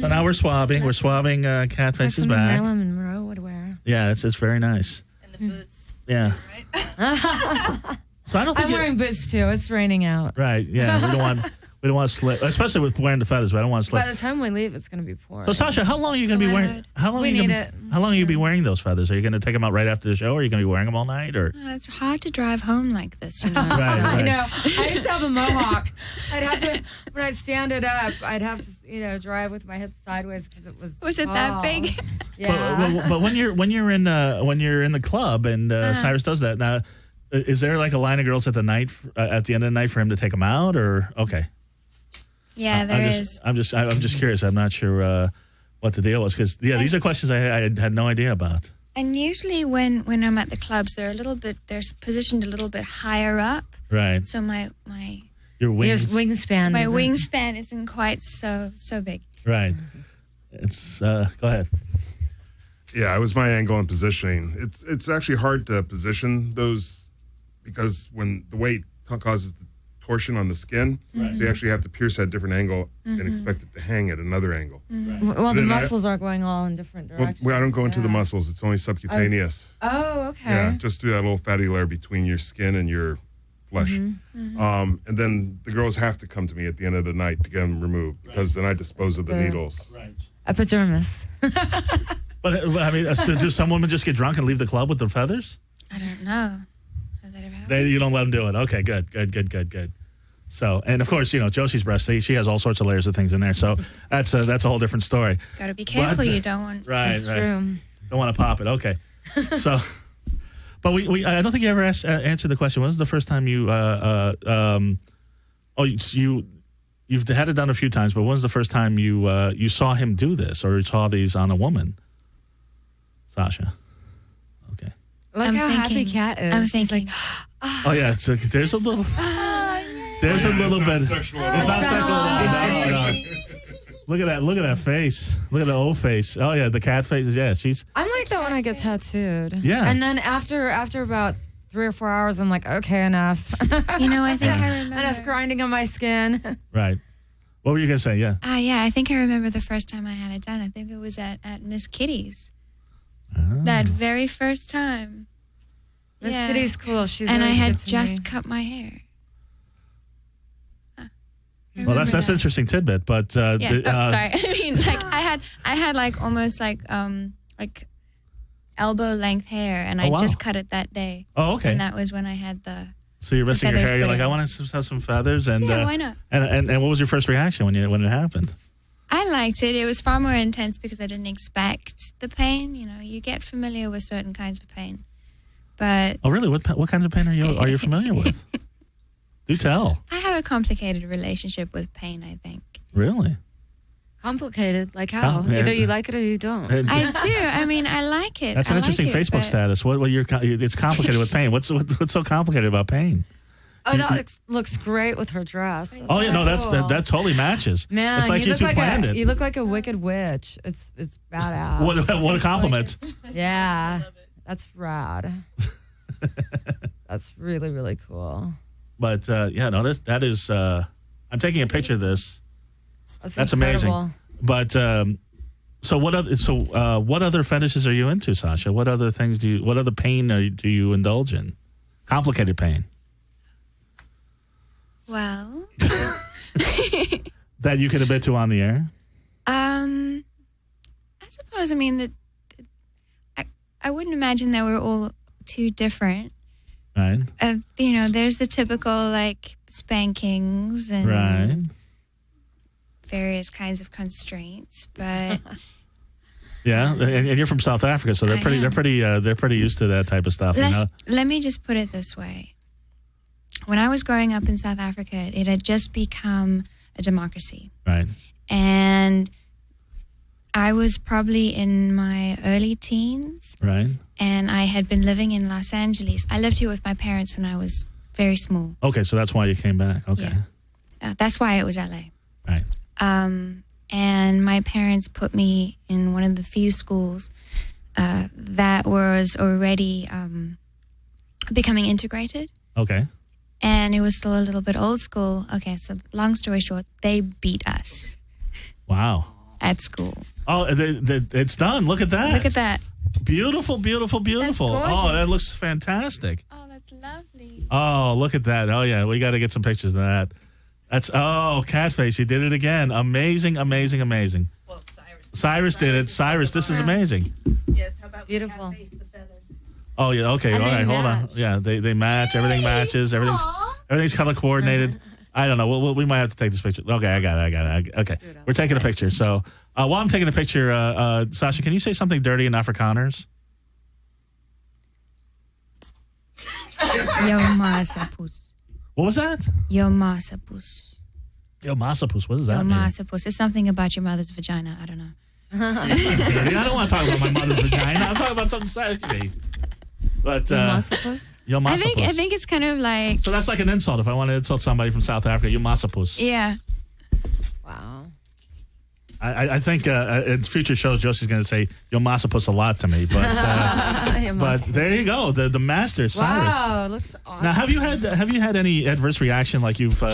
Speaker 1: So now we're swabbing. We're swabbing
Speaker 4: Like
Speaker 1: Katface's
Speaker 4: something
Speaker 1: back.
Speaker 4: Marilyn Monroe would wear.
Speaker 1: Yeah, it's very nice.
Speaker 5: And the boots.
Speaker 1: Yeah.
Speaker 5: Right.
Speaker 1: So I don't think
Speaker 4: I'm wearing boots too. It's raining out.
Speaker 1: right. Yeah. We don't want to slip, especially with wearing the feathers. But I don't want to slip.
Speaker 4: By the time we leave, it's going to be pouring.
Speaker 1: So Sasha, how long are you going to be wearing? How long?
Speaker 4: We
Speaker 1: are you
Speaker 4: need
Speaker 1: gonna,
Speaker 4: it.
Speaker 1: How long are you be wearing those feathers? Are you going to take them out right after the show, or are you going to be wearing them all night? Or
Speaker 3: It's hard to drive home like this, you know.
Speaker 1: Right,
Speaker 3: so.
Speaker 1: right.
Speaker 4: I know. I used to have a mohawk. I'd have to, when I stand it up, I'd have to, drive with my head sideways because it was.
Speaker 3: Was it that
Speaker 4: tall.
Speaker 3: big?
Speaker 4: Yeah.
Speaker 1: but when you're in the club and Syrus does that now, is there like a line of girls at the end of the night for him to take them out, or okay?
Speaker 3: Yeah, there is.
Speaker 1: I'm just curious. I'm not sure what the deal was because these are questions I had no idea about.
Speaker 3: And usually when I'm at the clubs, they're positioned a little bit higher up.
Speaker 1: Right.
Speaker 3: So my
Speaker 1: Your wings.
Speaker 4: His wingspan.
Speaker 3: my
Speaker 4: isn't-
Speaker 3: wingspan isn't quite so big.
Speaker 1: Right. It's go ahead.
Speaker 2: Yeah, it was my angle and positioning. It's actually hard to position those because when the weight causes the torsion on the skin, so you actually have to pierce at a different angle and expect it to hang at another angle.
Speaker 4: Well, the
Speaker 2: Then I-
Speaker 4: muscles are going all in different
Speaker 2: Well,
Speaker 4: directions.
Speaker 2: I don't go into the
Speaker 4: Yeah.
Speaker 2: muscles. It's only subcutaneous.
Speaker 4: Oh, okay.
Speaker 2: Yeah, just through that little fatty layer between your skin and your flesh. And then the girls have to come to me at the end of the night to get them removed because then I dispose of the needles.
Speaker 1: Right.
Speaker 4: Epidermis.
Speaker 1: But I mean, do some women just get drunk and leave the club with their feathers?
Speaker 3: I don't know. Has that ever happened?
Speaker 1: You don't let them do it. Okay, good. So, and of course, Josie's breast, she has all sorts of layers of things in there. So that's a whole different story.
Speaker 3: Got to be careful. You don't want.
Speaker 1: Right.
Speaker 4: True.
Speaker 1: Don't want to pop it. Okay. So, but I don't think you ever answered the question. When was the first time you've had it done a few times, but when was the first time you saw him do this or you saw these on a woman? Sasha. Okay.
Speaker 4: Look how happy Kat is.
Speaker 3: I'm
Speaker 4: She's
Speaker 3: thinking.
Speaker 1: Oh yeah, there's a little. There's a little bit. It's not sexual at all. No. Look at that face. Look at the old face. Oh yeah, the cat face. Yeah, she's.
Speaker 4: I'm like that when I get tattooed.
Speaker 1: Yeah.
Speaker 4: And then after about 3 or 4 hours, I'm like, okay, enough.
Speaker 3: I think I remember.
Speaker 4: Enough grinding on my skin.
Speaker 1: Right. What were you gonna say? Yeah.
Speaker 3: Yeah, I think I remember the first time I had it done. I think it was at Miss Kitty's.
Speaker 1: Oh.
Speaker 3: That very first time.
Speaker 4: Miss Kitty's cool. She's
Speaker 3: and I
Speaker 4: always
Speaker 3: had
Speaker 4: good to
Speaker 3: just
Speaker 4: me.
Speaker 3: cut my hair.
Speaker 1: Well, that's an interesting tidbit, but
Speaker 3: sorry. I mean, like I had like almost like elbow length hair, and I just cut it that day.
Speaker 1: Oh, okay.
Speaker 3: And that was when I had the.
Speaker 1: So you're missing your
Speaker 3: feathers
Speaker 1: hair. You're
Speaker 3: put
Speaker 1: like,
Speaker 3: in.
Speaker 1: I want to have some feathers, and
Speaker 3: Yeah, why not?
Speaker 1: And what was your first reaction when it happened?
Speaker 3: I liked it. It was far more intense because I didn't expect the pain. You get familiar with certain kinds of pain, but
Speaker 1: Oh, really? What kinds of pain are you familiar with? Do tell.
Speaker 3: I have a complicated relationship with pain, I think.
Speaker 1: Really?
Speaker 4: Complicated, like how?
Speaker 1: Oh, yeah.
Speaker 4: Either you like it or you don't.
Speaker 3: I do. I mean, I like it.
Speaker 1: That's an
Speaker 3: I
Speaker 1: interesting
Speaker 3: like it,
Speaker 1: Facebook
Speaker 3: but
Speaker 1: status. It's complicated with pain. What's so complicated about pain?
Speaker 4: Oh, that looks great with her dress. That's
Speaker 1: Oh yeah, no,
Speaker 4: so cool.
Speaker 1: that totally matches.
Speaker 4: Man,
Speaker 1: it's like you two planned it.
Speaker 4: You look like a wicked witch. It's badass.
Speaker 1: What a compliment.
Speaker 4: Yeah, that's rad. That's really, really cool.
Speaker 1: But that is. I'm taking a picture of this. That's
Speaker 4: incredible.
Speaker 1: amazing. But what other fetishes are you into, Sasha? What other things what other pain do you indulge in? Complicated pain.
Speaker 3: Well,
Speaker 1: That you can admit to on the air?
Speaker 3: I suppose. I mean that. I wouldn't imagine that we're all too different.
Speaker 1: Right.
Speaker 3: There's the typical like spankings and
Speaker 1: Right.
Speaker 3: various kinds of constraints, but
Speaker 1: Yeah, and you're from South Africa, so they're
Speaker 3: I
Speaker 1: pretty
Speaker 3: am.
Speaker 1: they're pretty used to that type of stuff.
Speaker 3: let me just put it this way. When I was growing up in South Africa, it had just become a democracy.
Speaker 1: Right.
Speaker 3: And I was probably in my early teens,
Speaker 1: Right.
Speaker 3: and I had been living in Los Angeles. I lived here with my parents when I was very small.
Speaker 1: Okay, so that's why you came back. Okay.
Speaker 3: Yeah. That's why it was LA.
Speaker 1: Right.
Speaker 3: And my parents put me in one of the few schools that was already becoming integrated.
Speaker 1: Okay.
Speaker 3: And it was still a little bit old school. Okay, so long story short, they beat us
Speaker 1: Wow.
Speaker 3: at school.
Speaker 1: Oh, it's done. Look at that.
Speaker 3: Look at that.
Speaker 1: Beautiful, beautiful, beautiful.
Speaker 3: That's
Speaker 1: Oh, that
Speaker 3: gorgeous.
Speaker 1: looks fantastic.
Speaker 3: Oh, that's lovely.
Speaker 1: Oh, look at that. Oh, yeah. We got to get some pictures of that. Katface. You did it again. Amazing, amazing, amazing.
Speaker 6: Well,
Speaker 1: Cyrus did it. Cyrus, this is amazing.
Speaker 6: Yes, how about
Speaker 4: Beautiful.
Speaker 6: we face the feathers?
Speaker 1: Oh, yeah. Okay.
Speaker 4: And
Speaker 1: All
Speaker 4: they
Speaker 1: right. Hold on.
Speaker 4: match.
Speaker 1: Yeah. They match. Everything matches. Everything's color coordinated. I don't know. We might have to take this picture. Okay. I got it. Okay. We're taking a picture. So while I'm taking a picture, Sasha, can you say something dirty in Afrikaners?
Speaker 3: Yo masapus.
Speaker 1: What was that?
Speaker 3: Yo masapus.
Speaker 1: Yo, Massapus. What does
Speaker 3: Yo
Speaker 1: that mean?
Speaker 3: masapus. It's something about your mother's vagina. I don't know.
Speaker 1: I don't want to talk about my mother's vagina. I'm talking about something sexy. But
Speaker 4: Massapus?
Speaker 1: yo,
Speaker 3: I
Speaker 1: Massapus.
Speaker 3: think it's kind of like,
Speaker 1: So that's like an insult. If I want to insult somebody from South Africa, you Massapus.
Speaker 3: yeah.
Speaker 4: Wow.
Speaker 1: I think in future shows, Josie's going to say yo Massapus a lot to me. But but there you go, the master Cyrus.
Speaker 4: Wow, it looks awesome.
Speaker 1: Now, have you had any adverse reaction, like you've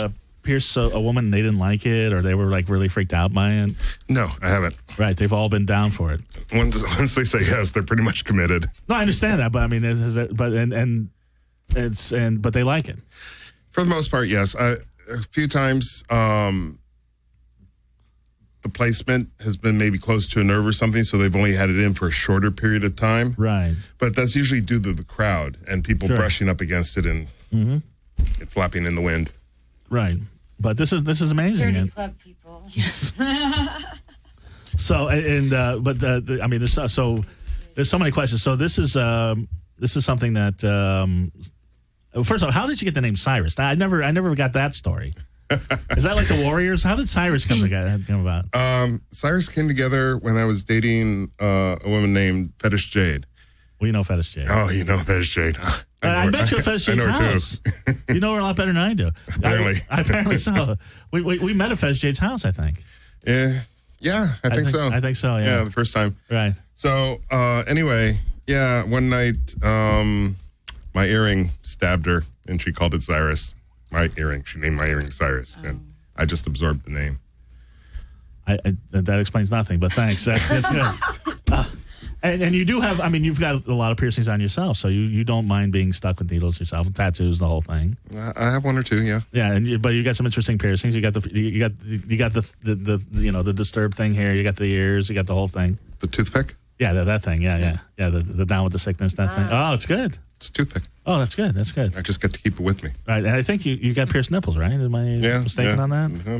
Speaker 1: pierced a woman and they didn't like it, or they were like really freaked out by it?
Speaker 2: No, I haven't.
Speaker 1: Right, they've all been down for it.
Speaker 2: Once they say yes, they're pretty much committed.
Speaker 1: No, I understand that, but I mean, but they like it.
Speaker 2: For the most part, yes. A few times, the placement has been maybe close to a nerve or something, so they've only had it in for a shorter period of time.
Speaker 1: Right.
Speaker 2: But that's usually due to the crowd and people
Speaker 1: Sure.
Speaker 2: brushing up against it and it flapping in the wind.
Speaker 1: Right. But this is amazing.
Speaker 4: Dirty
Speaker 1: And
Speaker 4: club people.
Speaker 1: so I mean, there's so many questions. So this is something that first of all, how did you get the name Syrus? I never got that story. Is that like the Warriors? How did Syrus come about?
Speaker 2: Syrus came together when I was dating a woman named Fetish Jade.
Speaker 1: Well, you know Fetish Jade.
Speaker 2: Oh, you know Fetish Jade.
Speaker 1: I bet you at Fetish Jade's house. You know her a lot better than I do.
Speaker 2: Apparently.
Speaker 1: Apparently so. We met at Fetish Jade's house, I think.
Speaker 2: Yeah, I think so.
Speaker 1: I think so, yeah.
Speaker 2: Yeah, the first time.
Speaker 1: Right.
Speaker 2: So, anyway, yeah, one night my earring stabbed her, and she called it Syrus. My earring. She named my earring Syrus, and I just absorbed the name.
Speaker 1: That explains nothing, but thanks. That's good. And you do have, I mean, you've got a lot of piercings on yourself, so you don't mind being stuck with needles yourself, and tattoos, the whole thing.
Speaker 2: I have one or two, yeah.
Speaker 1: Yeah, but you got some interesting piercings. You got the disturbed thing here. You got the ears. You got the whole thing.
Speaker 2: The toothpick?
Speaker 1: Yeah, that thing. Yeah. The down with the sickness, that thing. Oh, it's good.
Speaker 2: It's a toothpick.
Speaker 1: Oh, that's good.
Speaker 2: I just get to keep it with me.
Speaker 1: Right, and I think you got pierced nipples, right? Am I mistaken on that?
Speaker 2: No,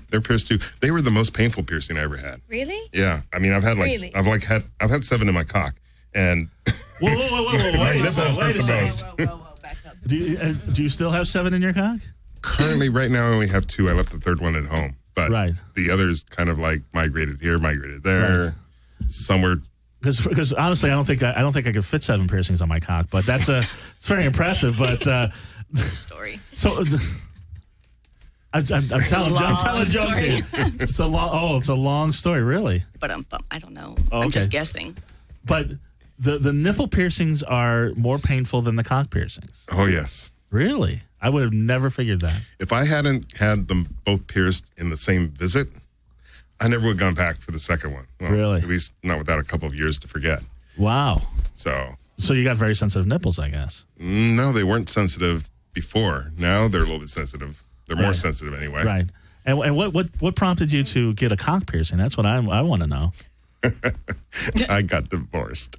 Speaker 2: they're pierced too. They were the most painful piercing I ever had.
Speaker 3: Really?
Speaker 2: Yeah, I mean, I've had
Speaker 3: Really?
Speaker 2: I've had 7 in my cock, and
Speaker 1: Whoa, wait a
Speaker 2: the
Speaker 1: second.
Speaker 5: Whoa, back up.
Speaker 1: Do you still have 7 in your cock?
Speaker 2: currently right now I only have 2. I left the third one at home, but
Speaker 1: Right.
Speaker 2: the others kind of like migrated here, migrated there,
Speaker 1: Right.
Speaker 2: somewhere.
Speaker 1: Because honestly, I don't think I could fit 7 piercings on my cock, but it's very impressive. But
Speaker 5: Story.
Speaker 1: so I'm telling jokes here. It's a long story, really.
Speaker 5: But I don't know.
Speaker 1: Oh,
Speaker 5: I'm just
Speaker 1: okay.
Speaker 5: guessing.
Speaker 1: But the nipple piercings are more painful than the cock piercings.
Speaker 2: Oh yes.
Speaker 1: Really? I would have never figured that.
Speaker 2: If I hadn't had them both pierced in the same visit, I never would have gone back for the second one. Well,
Speaker 1: Really?
Speaker 2: At least not without a couple of years to forget.
Speaker 1: Wow.
Speaker 2: So
Speaker 1: You got very sensitive nipples, I guess.
Speaker 2: no, they weren't sensitive before. Now they're a little bit sensitive. They're more
Speaker 1: Right.
Speaker 2: sensitive anyway.
Speaker 1: Right. And what prompted you to get a cock piercing? That's what I want to know.
Speaker 2: I got divorced.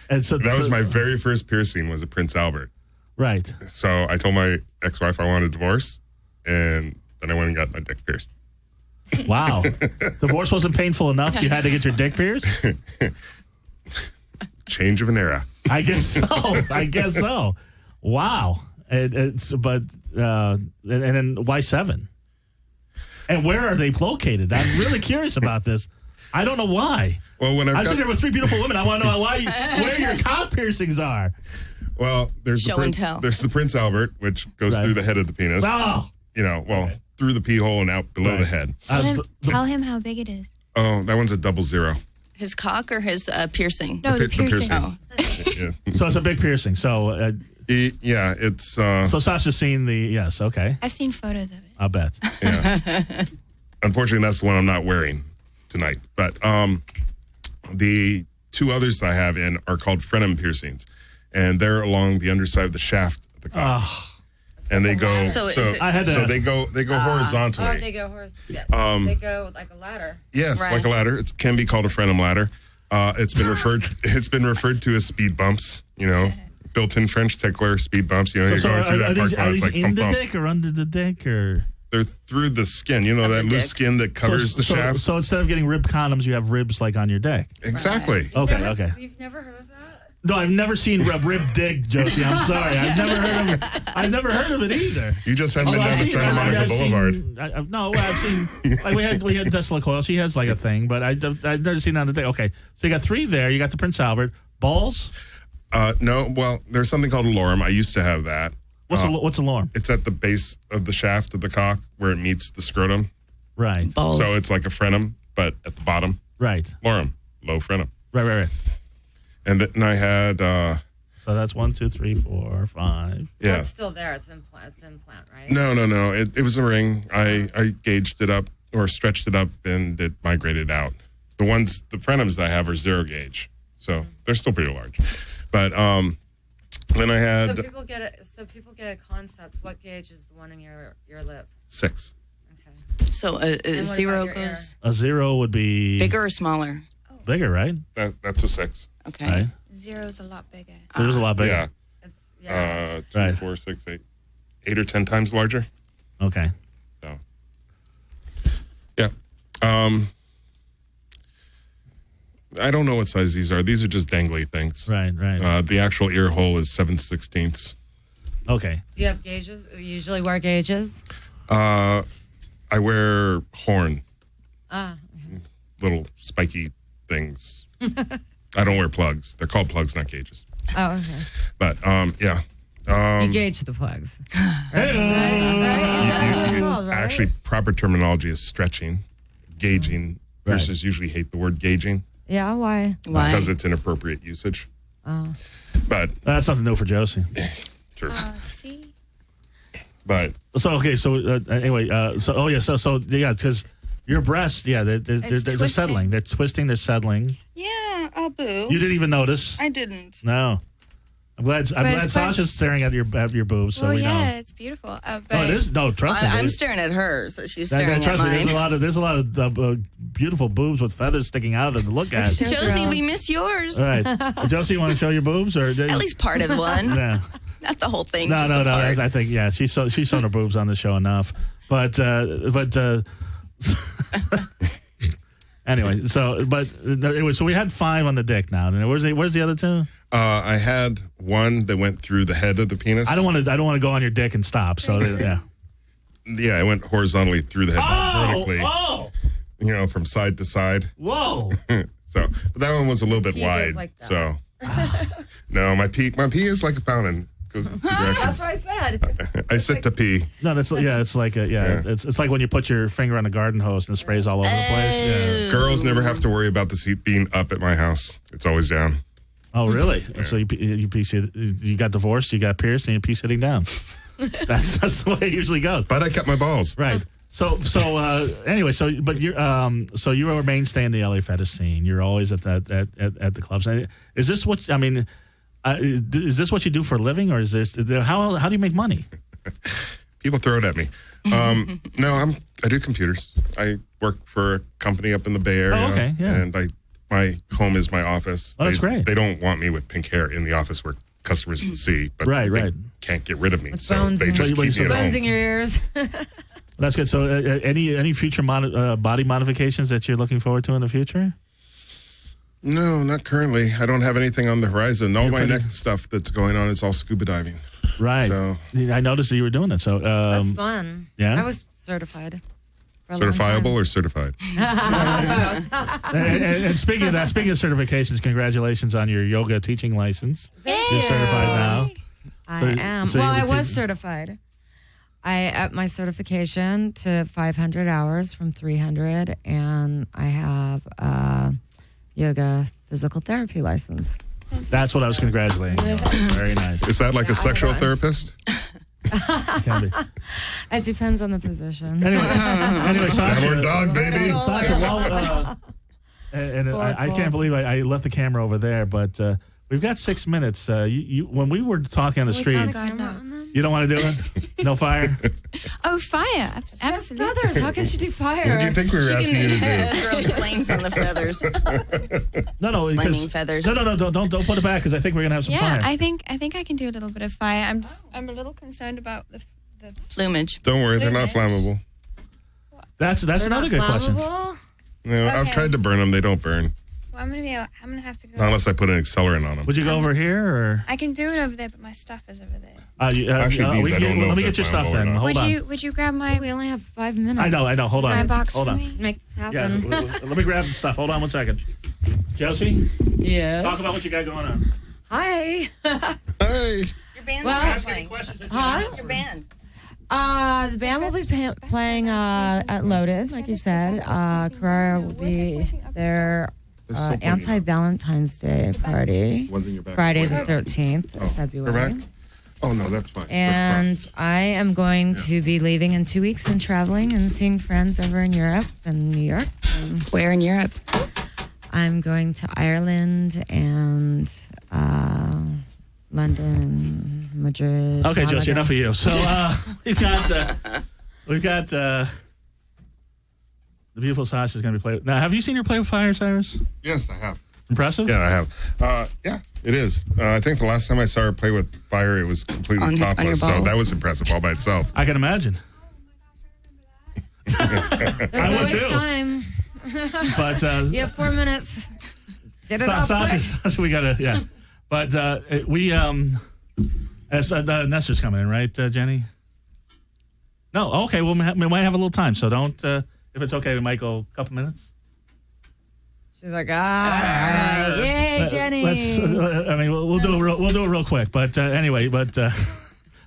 Speaker 1: And so
Speaker 2: That was my very first piercing, was a Prince Albert.
Speaker 1: right.
Speaker 2: So I told my ex-wife I wanted a divorce, and then I went and got my dick pierced.
Speaker 1: Wow. Divorce wasn't painful enough. You had to get your dick pierced?
Speaker 2: Change of an era.
Speaker 1: I guess so. Wow. And then why 7? And where are they located? I'm really curious about this. I don't know why.
Speaker 2: Well, when
Speaker 1: I'm sitting there with 3 beautiful women. I want to know where your cock piercings are.
Speaker 2: Well, there's
Speaker 5: Show and tell.
Speaker 2: There's the Prince Albert, which goes
Speaker 1: Right.
Speaker 2: through the head of the penis.
Speaker 1: Oh.
Speaker 2: Through the pee hole and out below
Speaker 1: Right.
Speaker 2: the head.
Speaker 3: Tell him how big it is.
Speaker 2: Oh, that one's a 00.
Speaker 5: His cock or his piercing?
Speaker 3: No, the
Speaker 2: The piercing.
Speaker 3: piercing.
Speaker 5: Oh.
Speaker 2: Yeah.
Speaker 1: So it's a big piercing. So
Speaker 2: Yeah, it's
Speaker 1: so Sasha's seen the yes. Okay,
Speaker 3: I've seen photos of it.
Speaker 1: I'll bet.
Speaker 2: yeah. Unfortunately, that's the one I'm not wearing tonight. But the 2 others I have in are called frenum piercings, and they're along the underside of the shaft of the cock.
Speaker 1: Oh,
Speaker 2: And they go
Speaker 5: So is it-
Speaker 1: I had to
Speaker 2: so
Speaker 1: ask.
Speaker 2: they go horizontally.
Speaker 4: Oh, they go horizontal. They go like a ladder.
Speaker 2: Yes,
Speaker 5: Right.
Speaker 2: like a ladder. It can be called a frenum ladder. It's been referred to as speed bumps. Built-in French tickler, speed bumps. You're going through that
Speaker 1: these,
Speaker 2: parking lot. It's like
Speaker 1: in
Speaker 2: thump
Speaker 1: the
Speaker 2: thump.
Speaker 1: dick or under the dick or?
Speaker 2: They're through the skin. That
Speaker 5: the
Speaker 2: loose
Speaker 5: dick.
Speaker 2: skin that covers the shaft.
Speaker 1: So instead of getting rib condoms, you have ribs like on your dick.
Speaker 2: Exactly.
Speaker 1: Okay.
Speaker 4: You've never heard of that?
Speaker 1: No, I've never seen rib dick, Josie. I'm sorry, I've never heard of it either.
Speaker 2: You just haven't been
Speaker 1: Although
Speaker 2: down to Santa Monica Boulevard.
Speaker 1: I've seen like we had Tesla Coil. She has like a thing, but I've never seen that on the dick. Okay, so you got 3 there. You got the Prince Albert balls.
Speaker 2: No, well, there's something called a lorem. I used to have that.
Speaker 1: What's alarm?
Speaker 2: It's at the base of the shaft of the cock where it meets the scrotum.
Speaker 1: Right,
Speaker 5: Balls.
Speaker 2: So it's like a frenum, but at the bottom.
Speaker 1: right,
Speaker 2: Lorem, low frenum.
Speaker 1: right.
Speaker 2: And then I had,
Speaker 1: So that's 1, 2, 3, 4, 5.
Speaker 2: yeah.
Speaker 4: It's still there. It's implant, right?
Speaker 2: No. It was a ring. I gauged it up or stretched it up, and it migrated out. The frenums that I have are 0 gauge, so they're still pretty large. But then I had
Speaker 4: So people get a concept. What gauge is the one in your lip?
Speaker 2: 6.
Speaker 4: Okay.
Speaker 5: So
Speaker 4: And what
Speaker 5: 0
Speaker 4: about your
Speaker 5: goes
Speaker 1: A 0 would be
Speaker 5: bigger or smaller?
Speaker 1: bigger, right?
Speaker 2: That's a 6.
Speaker 5: Okay.
Speaker 1: Right.
Speaker 3: 0's a lot bigger.
Speaker 1: So it was a lot bigger.
Speaker 2: Yeah.
Speaker 4: It's
Speaker 2: 2,
Speaker 1: Right.
Speaker 2: 4, 6, 8. 8 or 10 times larger.
Speaker 1: Okay.
Speaker 2: So, yeah. I don't know what size these are. These are just dangly things.
Speaker 1: Right.
Speaker 2: The actual ear hole is 7/16.
Speaker 1: Okay.
Speaker 4: Do you have gauges? You usually wear gauges?
Speaker 2: I wear horn,
Speaker 4: Ah.
Speaker 2: little spiky things. I don't wear plugs. They're called plugs, not gauges.
Speaker 4: Oh, okay.
Speaker 2: But yeah.
Speaker 4: You gauge the plugs. Right? That's what it's called, right?
Speaker 2: Actually, proper terminology is stretching, gauging. Nurses usually hate the word gauging.
Speaker 4: Yeah, why?
Speaker 2: Because it's inappropriate usage.
Speaker 4: Oh.
Speaker 2: But
Speaker 1: That's something new for Josie.
Speaker 2: sure.
Speaker 3: See?
Speaker 2: But
Speaker 1: So okay, so anyway, yeah, because your breasts, they're settling, they're twisting, they're settling.
Speaker 5: Yeah, boo.
Speaker 1: You didn't even notice.
Speaker 5: I didn't.
Speaker 1: No, I'm glad
Speaker 3: it's
Speaker 1: Sasha's staring at your boobs, so
Speaker 3: Well,
Speaker 1: we
Speaker 3: yeah,
Speaker 1: know.
Speaker 3: it's beautiful.
Speaker 1: Oh, it is. No, trust me.
Speaker 5: I'm staring at her, so she's staring at
Speaker 1: Trust me,
Speaker 5: mine.
Speaker 1: there's a lot of beautiful boobs with feathers sticking out of them to look at.
Speaker 5: Josie, we miss yours.
Speaker 1: All right, Josie, you want to show your boobs or
Speaker 5: At least part of one.
Speaker 1: Yeah.
Speaker 5: Not the whole thing.
Speaker 1: No.
Speaker 5: just a part.
Speaker 1: I think she's shown her boobs on the show enough, but anyway. So we had 5 on the dick now. And where's the other 2?
Speaker 2: I had one that went through the head of the penis.
Speaker 1: I don't want to go on your dick and stop. So yeah.
Speaker 2: Yeah, I went horizontally through the head, vertically.
Speaker 1: Oh!
Speaker 2: From side to side.
Speaker 1: Whoa!
Speaker 2: So, but that one was a little bit
Speaker 4: Pee goes
Speaker 2: wide.
Speaker 4: like that.
Speaker 2: So, no, my pee is like a fountain. Goes in two
Speaker 4: That's
Speaker 2: directions.
Speaker 4: what I said.
Speaker 2: I sit to pee.
Speaker 1: No, it's like it's like when you put your finger on a garden hose and it sprays all over the place. Yeah.
Speaker 2: Girls never have to worry about the seat being up at my house. It's always down.
Speaker 1: Oh, really? So you got divorced, you got pierced, and you pee sitting down. That's the way it usually goes.
Speaker 2: But I kept my balls.
Speaker 1: Right. So anyway, but you're so you are a mainstay in the LA fetish scene. You're always at the clubs. Is this what I mean? Is this what you do for a living, or is there how do you make money?
Speaker 2: People throw it at me. No, I do computers. I work for a company up in the Bay Area.
Speaker 1: Oh, okay, yeah.
Speaker 2: And my home is my office.
Speaker 1: Oh, that's great.
Speaker 2: They don't want me with pink hair in the office where customers can see, but they can't get rid of me.
Speaker 4: With
Speaker 2: So
Speaker 4: bones
Speaker 2: they
Speaker 4: and-
Speaker 2: just keep me at
Speaker 4: Bones
Speaker 2: home.
Speaker 4: in your ears.
Speaker 1: That's good. So any future body modifications that you're looking forward to in the future?
Speaker 2: No, not currently. I don't have anything on the horizon. All my next stuff that's going on is all scuba diving.
Speaker 1: Right.
Speaker 2: So,
Speaker 1: I noticed that you were doing that. So
Speaker 4: That's fun.
Speaker 1: yeah?
Speaker 4: I was certified. For a long
Speaker 2: certifiable
Speaker 4: time.
Speaker 2: or certified?
Speaker 1: and speaking of certifications, congratulations on your yoga teaching license. You're certified now.
Speaker 4: I
Speaker 1: So-
Speaker 4: am.
Speaker 1: so
Speaker 4: Well,
Speaker 1: you
Speaker 4: I
Speaker 1: would
Speaker 4: was
Speaker 1: take-
Speaker 4: certified. I upped my certification to 500 hours from 300, and I have a yoga physical therapy license.
Speaker 1: That's what I was congratulating you on. Very nice.
Speaker 2: Is that like a sexual therapist?
Speaker 1: Can be.
Speaker 4: It depends on the position.
Speaker 1: Anyway, Sasha.
Speaker 2: Downward dog, baby.
Speaker 1: Sasha, I can't believe I left the camera over there, but we've got 6 minutes. When we were talking on the street,
Speaker 3: God, no.
Speaker 1: you don't want to do it? No fire?
Speaker 3: Oh, fire. Absolutely.
Speaker 4: Feathers. How can she do fire?
Speaker 2: What do you think we were asking you to do?
Speaker 5: Throw flames on the feathers.
Speaker 1: No.
Speaker 5: Flaming
Speaker 1: Because,
Speaker 5: feathers.
Speaker 1: No. Don't put it back because I think we're gonna have some
Speaker 3: Yeah,
Speaker 1: fire.
Speaker 3: I think I can do a little bit of fire. I'm a little concerned about the
Speaker 5: Plumage.
Speaker 2: Don't worry, they're not flammable.
Speaker 1: That's another good question.
Speaker 4: Flammable?
Speaker 2: No, I've
Speaker 3: Okay.
Speaker 2: tried to burn them. They don't burn.
Speaker 3: Well, I'm gonna have to go.
Speaker 2: Not unless I put an accelerant on them.
Speaker 1: Would you go over here or?
Speaker 3: I can do it over there, but my stuff is over there.
Speaker 2: Actually, these I don't know
Speaker 1: let me
Speaker 2: if
Speaker 1: get your
Speaker 2: they're
Speaker 1: stuff
Speaker 2: flammable or
Speaker 1: then.
Speaker 2: not.
Speaker 1: Hold on.
Speaker 3: Would you grab my
Speaker 4: We only have 5 minutes.
Speaker 1: I know. Hold on.
Speaker 3: my box
Speaker 1: Hold
Speaker 3: for
Speaker 1: on.
Speaker 3: me?
Speaker 4: Make this
Speaker 1: Yeah,
Speaker 4: happen.
Speaker 1: let me grab the stuff. Hold on 1 second. Josie,
Speaker 4: Yes.
Speaker 1: talk about what you got going on.
Speaker 4: Hi.
Speaker 2: Hey,
Speaker 5: Your band's
Speaker 4: Well,
Speaker 5: not
Speaker 1: Ask any
Speaker 5: playing.
Speaker 1: questions that you
Speaker 4: Huh?
Speaker 1: have.
Speaker 5: Your band.
Speaker 4: The band will be playing at Loaded, like you said. Carrera will be their
Speaker 2: There's soap on you.
Speaker 4: anti-Valentine's Day party,
Speaker 2: One's in your back.
Speaker 4: Friday the 13th
Speaker 2: Oh,
Speaker 4: of February.
Speaker 2: back? Oh, no, that's fine.
Speaker 4: And I am going to be leaving in 2 weeks and traveling and seeing friends over in Europe and New York. And
Speaker 5: Where in Europe?
Speaker 4: I'm going to Ireland and London and Madrid.
Speaker 1: Okay, Josie,
Speaker 4: Malaga.
Speaker 1: enough of you. So we've got the beautiful Sasha's going to be playing. Now, have you seen her play with fire, Cyrus?
Speaker 2: Yes, I have.
Speaker 1: Impressive?
Speaker 2: Yeah, I have. Yeah, it is. I think the last time I saw her play with fire, it was completely
Speaker 5: On your
Speaker 2: topless. So
Speaker 5: balls.
Speaker 2: that was impressive all by itself.
Speaker 1: I can imagine.
Speaker 4: There's
Speaker 1: I would
Speaker 4: always
Speaker 1: too.
Speaker 4: time.
Speaker 1: But
Speaker 4: You have 4 minutes. Get it off quick.
Speaker 1: Sasha, we gotta, yeah. But we as Nestor's coming in, right, Jenny? No, okay. Well, we might have a little time, so don't. If it's okay, we might go a couple minutes.
Speaker 4: She's like, all right, yay, Jenny.
Speaker 1: We'll do it real quick. But anyway,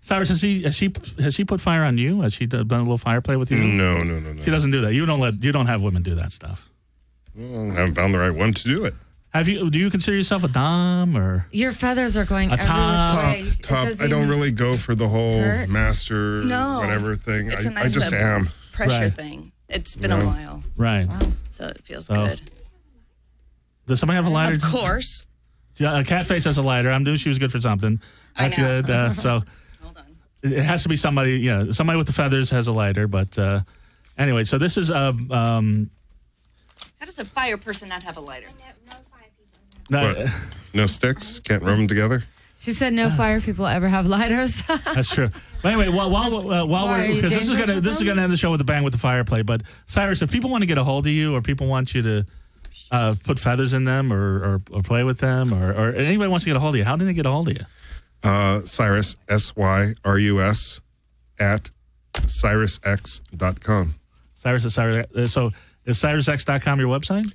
Speaker 1: Syrus, has she put fire on you? Has she done a little fire play with you?
Speaker 2: No.
Speaker 1: She doesn't do that. You don't have women do that stuff.
Speaker 2: Well, I haven't found the right one to do it.
Speaker 1: Do you consider yourself a dom or
Speaker 4: Your feathers are going every
Speaker 2: Top.
Speaker 4: which way. It doesn't
Speaker 2: I don't
Speaker 4: even
Speaker 2: really go for the whole
Speaker 4: hurt?
Speaker 2: master whatever thing.
Speaker 6: It's a
Speaker 2: I
Speaker 6: nice
Speaker 2: just am.
Speaker 6: pressure
Speaker 1: Right.
Speaker 6: thing. It's been a while,
Speaker 1: right?
Speaker 6: so it feels
Speaker 1: So-
Speaker 6: good.
Speaker 1: Does somebody have a lighter?
Speaker 6: Of course.
Speaker 1: Yeah, Katface has a lighter. I'm doing. She was good for something. That's
Speaker 6: I know.
Speaker 1: good. So
Speaker 6: Hold on.
Speaker 1: it has to be somebody. Yeah, somebody with the feathers has a lighter. But anyway, so this is
Speaker 6: How does a fire person not have a lighter?
Speaker 2: What? No sticks? Can't rub them together?
Speaker 4: She said no fire people ever have lighters.
Speaker 1: That's true. But anyway, while
Speaker 4: Why,
Speaker 1: we're
Speaker 4: are you
Speaker 1: because this is
Speaker 4: dangerous with
Speaker 1: gonna end the show with a bang with the fire play. But Syrus, if people want to get a hold of you, or people want you to put feathers in them, or play with them, or anybody wants to get a hold of you, how do they get a hold of you?
Speaker 2: Syrus, Syrus, at cyrusx.com.
Speaker 1: Cyrus is Cyrus. So is cyrusx.com your website?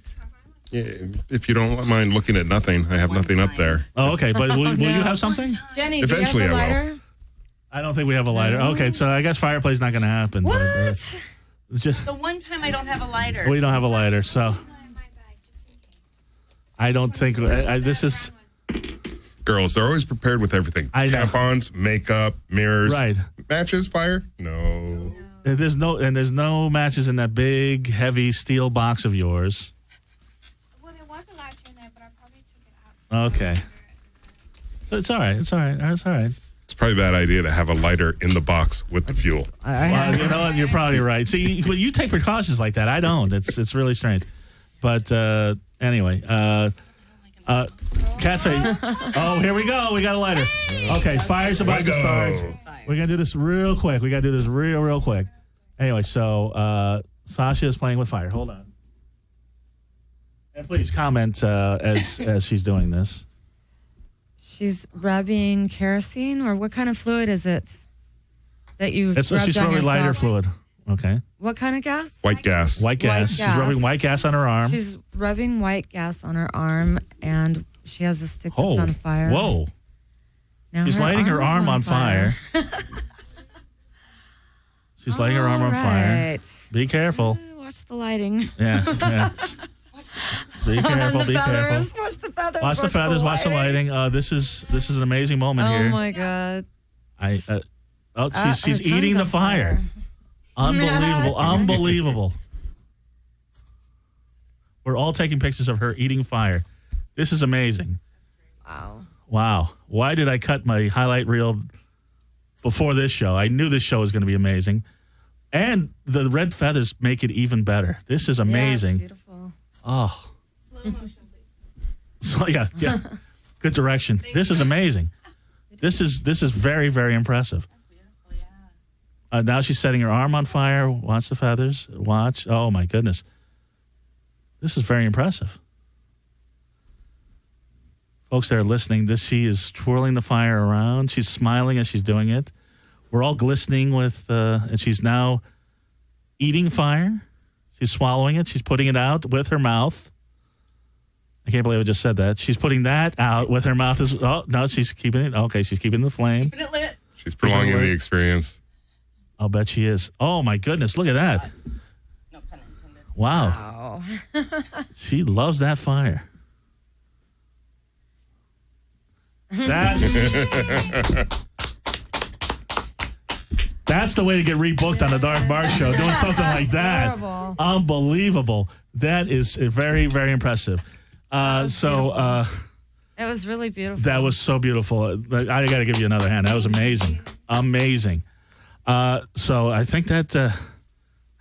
Speaker 2: Yeah, if you don't mind looking at nothing, I have nothing up there.
Speaker 1: Oh, okay. But will you have something?
Speaker 4: Jenny,
Speaker 2: Eventually
Speaker 4: do you
Speaker 2: I
Speaker 4: have a
Speaker 2: will.
Speaker 4: lighter?
Speaker 1: I don't think we have a lighter. Okay, so I guess fire play's not going to happen.
Speaker 4: What?
Speaker 1: But, it's just
Speaker 6: The one time I don't have a lighter.
Speaker 1: we don't have a lighter, so I don't think this is
Speaker 2: Girls, they're always prepared with everything.
Speaker 1: I know.
Speaker 2: Tampons, makeup, mirrors.
Speaker 1: right.
Speaker 2: Matches, fire? No.
Speaker 1: There's no matches in that big, heavy steel box of yours.
Speaker 3: Well, there was a lighter in there, but I probably took it out.
Speaker 1: Okay. So it's all right. It's all right. It's all right.
Speaker 2: It's probably a bad idea to have a lighter in the box with the fuel.
Speaker 1: Well, you know what? You're probably right. See, you take precautions like that. I don't. It's really strange. But anyway, Katface. Oh, here we go. We got a lighter. Okay, fire's about to start. We're gonna do this real quick. We gotta do this real quick. Anyway, so Sasha is playing with fire. Hold on. And please comment as she's doing this.
Speaker 4: She's rubbing kerosene, or what kind of fluid is it that you
Speaker 1: She's
Speaker 4: rubbed on
Speaker 1: rubbing
Speaker 4: yourself?
Speaker 1: lighter fluid. Okay.
Speaker 4: What kind of gas?
Speaker 2: White gas.
Speaker 1: White gas. She's
Speaker 4: gas.
Speaker 1: rubbing white gas on her arm.
Speaker 4: She's rubbing white gas on her arm, and she has a stick that's on fire.
Speaker 1: Whoa.
Speaker 4: Now
Speaker 1: She's lighting her
Speaker 4: is
Speaker 1: arm on fire. She's lighting her arm on fire.
Speaker 4: Right.
Speaker 1: Be careful.
Speaker 4: Watch the lighting.
Speaker 1: Yeah. Be careful.
Speaker 4: And the
Speaker 1: Be careful.
Speaker 4: feathers. Watch the feathers.
Speaker 1: Watch the feathers. Watch the lighting. This is an amazing moment
Speaker 4: Oh
Speaker 1: here.
Speaker 4: my God.
Speaker 1: She's
Speaker 4: her
Speaker 1: eating
Speaker 4: tongue's
Speaker 1: the
Speaker 4: on
Speaker 1: fire. Unbelievable. Unbelievable. We're all taking pictures of her eating fire. This is amazing. Wow. Why did I cut my highlight reel before this show? I knew this show was going to be amazing. And the red feathers make it even better. This is amazing.
Speaker 4: Yeah, it's beautiful.
Speaker 1: Oh. Slow motion, please. So, yeah. Good direction. This is amazing. This is very, very impressive.
Speaker 6: That's beautiful, yeah.
Speaker 1: Now she's setting her arm on fire. Watch the feathers. Watch. Oh, my goodness. This is very impressive. Folks that are listening, she is twirling the fire around. She's smiling as she's doing it. We're all glistening with, and she's now eating fire. She's swallowing it. She's putting it out with her mouth. I can't believe I just said that. She's putting that out with her mouth. Oh, no, she's keeping it. Okay, she's keeping the flame.
Speaker 6: Keeping it lit.
Speaker 2: She's prolonging the experience.
Speaker 1: I'll bet she is. Oh, my goodness. Look at that.
Speaker 6: No pun intended.
Speaker 1: Wow.
Speaker 4: Oh.
Speaker 1: She loves that fire. That's the way to get rebooked on the Dark Mark Show, doing something like that.
Speaker 4: Horrible.
Speaker 1: Unbelievable. That is very, very impressive.
Speaker 4: It was really beautiful.
Speaker 1: That was so beautiful. I got to give you another hand. That was amazing. Amazing. So I think that,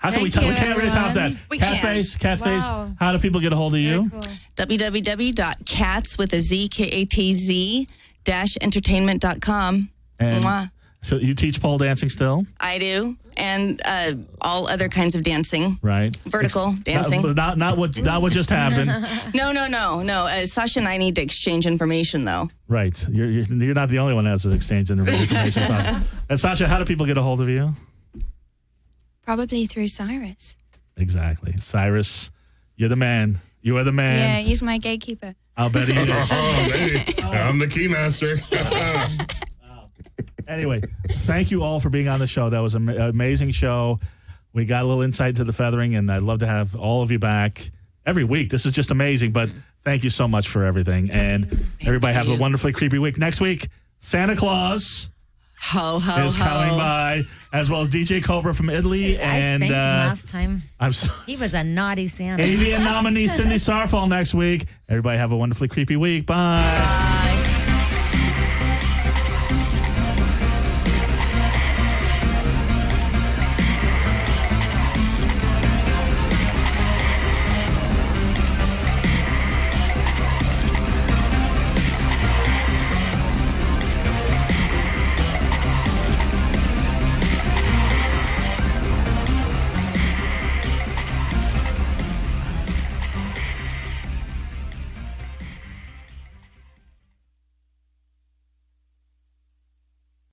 Speaker 1: How can we
Speaker 4: Thank you,
Speaker 1: can't really top that.
Speaker 6: We can't.
Speaker 1: Katface,
Speaker 4: Wow.
Speaker 1: how do people get a hold of you?
Speaker 4: Very cool.
Speaker 5: www.cats with a Z, KATZ -entertainment.com.
Speaker 1: And
Speaker 5: Mwah.
Speaker 1: so you teach pole dancing still,
Speaker 5: I do. And all other kinds of dancing.
Speaker 1: right?
Speaker 5: Vertical dancing.
Speaker 1: Not what just happened.
Speaker 5: No. Sasha and I need to exchange information, though.
Speaker 1: Right. You're not the only one that has an exchange in information. And Sasha, how do people get a hold of you?
Speaker 3: Probably through Syrus.
Speaker 1: Exactly. Syrus, you're the man. You are the man.
Speaker 3: Yeah, he's my gatekeeper.
Speaker 1: I'll bet he is.
Speaker 2: Oh, baby. I'm the key master.
Speaker 1: Anyway, thank you all for being on the show. That was an amazing show. We got a little insight to the feathering, and I'd love to have all of you back every week. This is just amazing, but thank you so much for everything. And everybody have a wonderfully creepy week. Next week, Santa Claus
Speaker 5: Ho, ho,
Speaker 1: is
Speaker 5: ho.
Speaker 1: coming by, as well as DJ Cobra from Italy.
Speaker 4: I
Speaker 1: And
Speaker 4: spanked him last time.
Speaker 1: I'm so,
Speaker 4: He was a naughty Santa.
Speaker 1: Avian nominee Cindy Sarfall next week. Everybody have a wonderfully creepy week. Bye.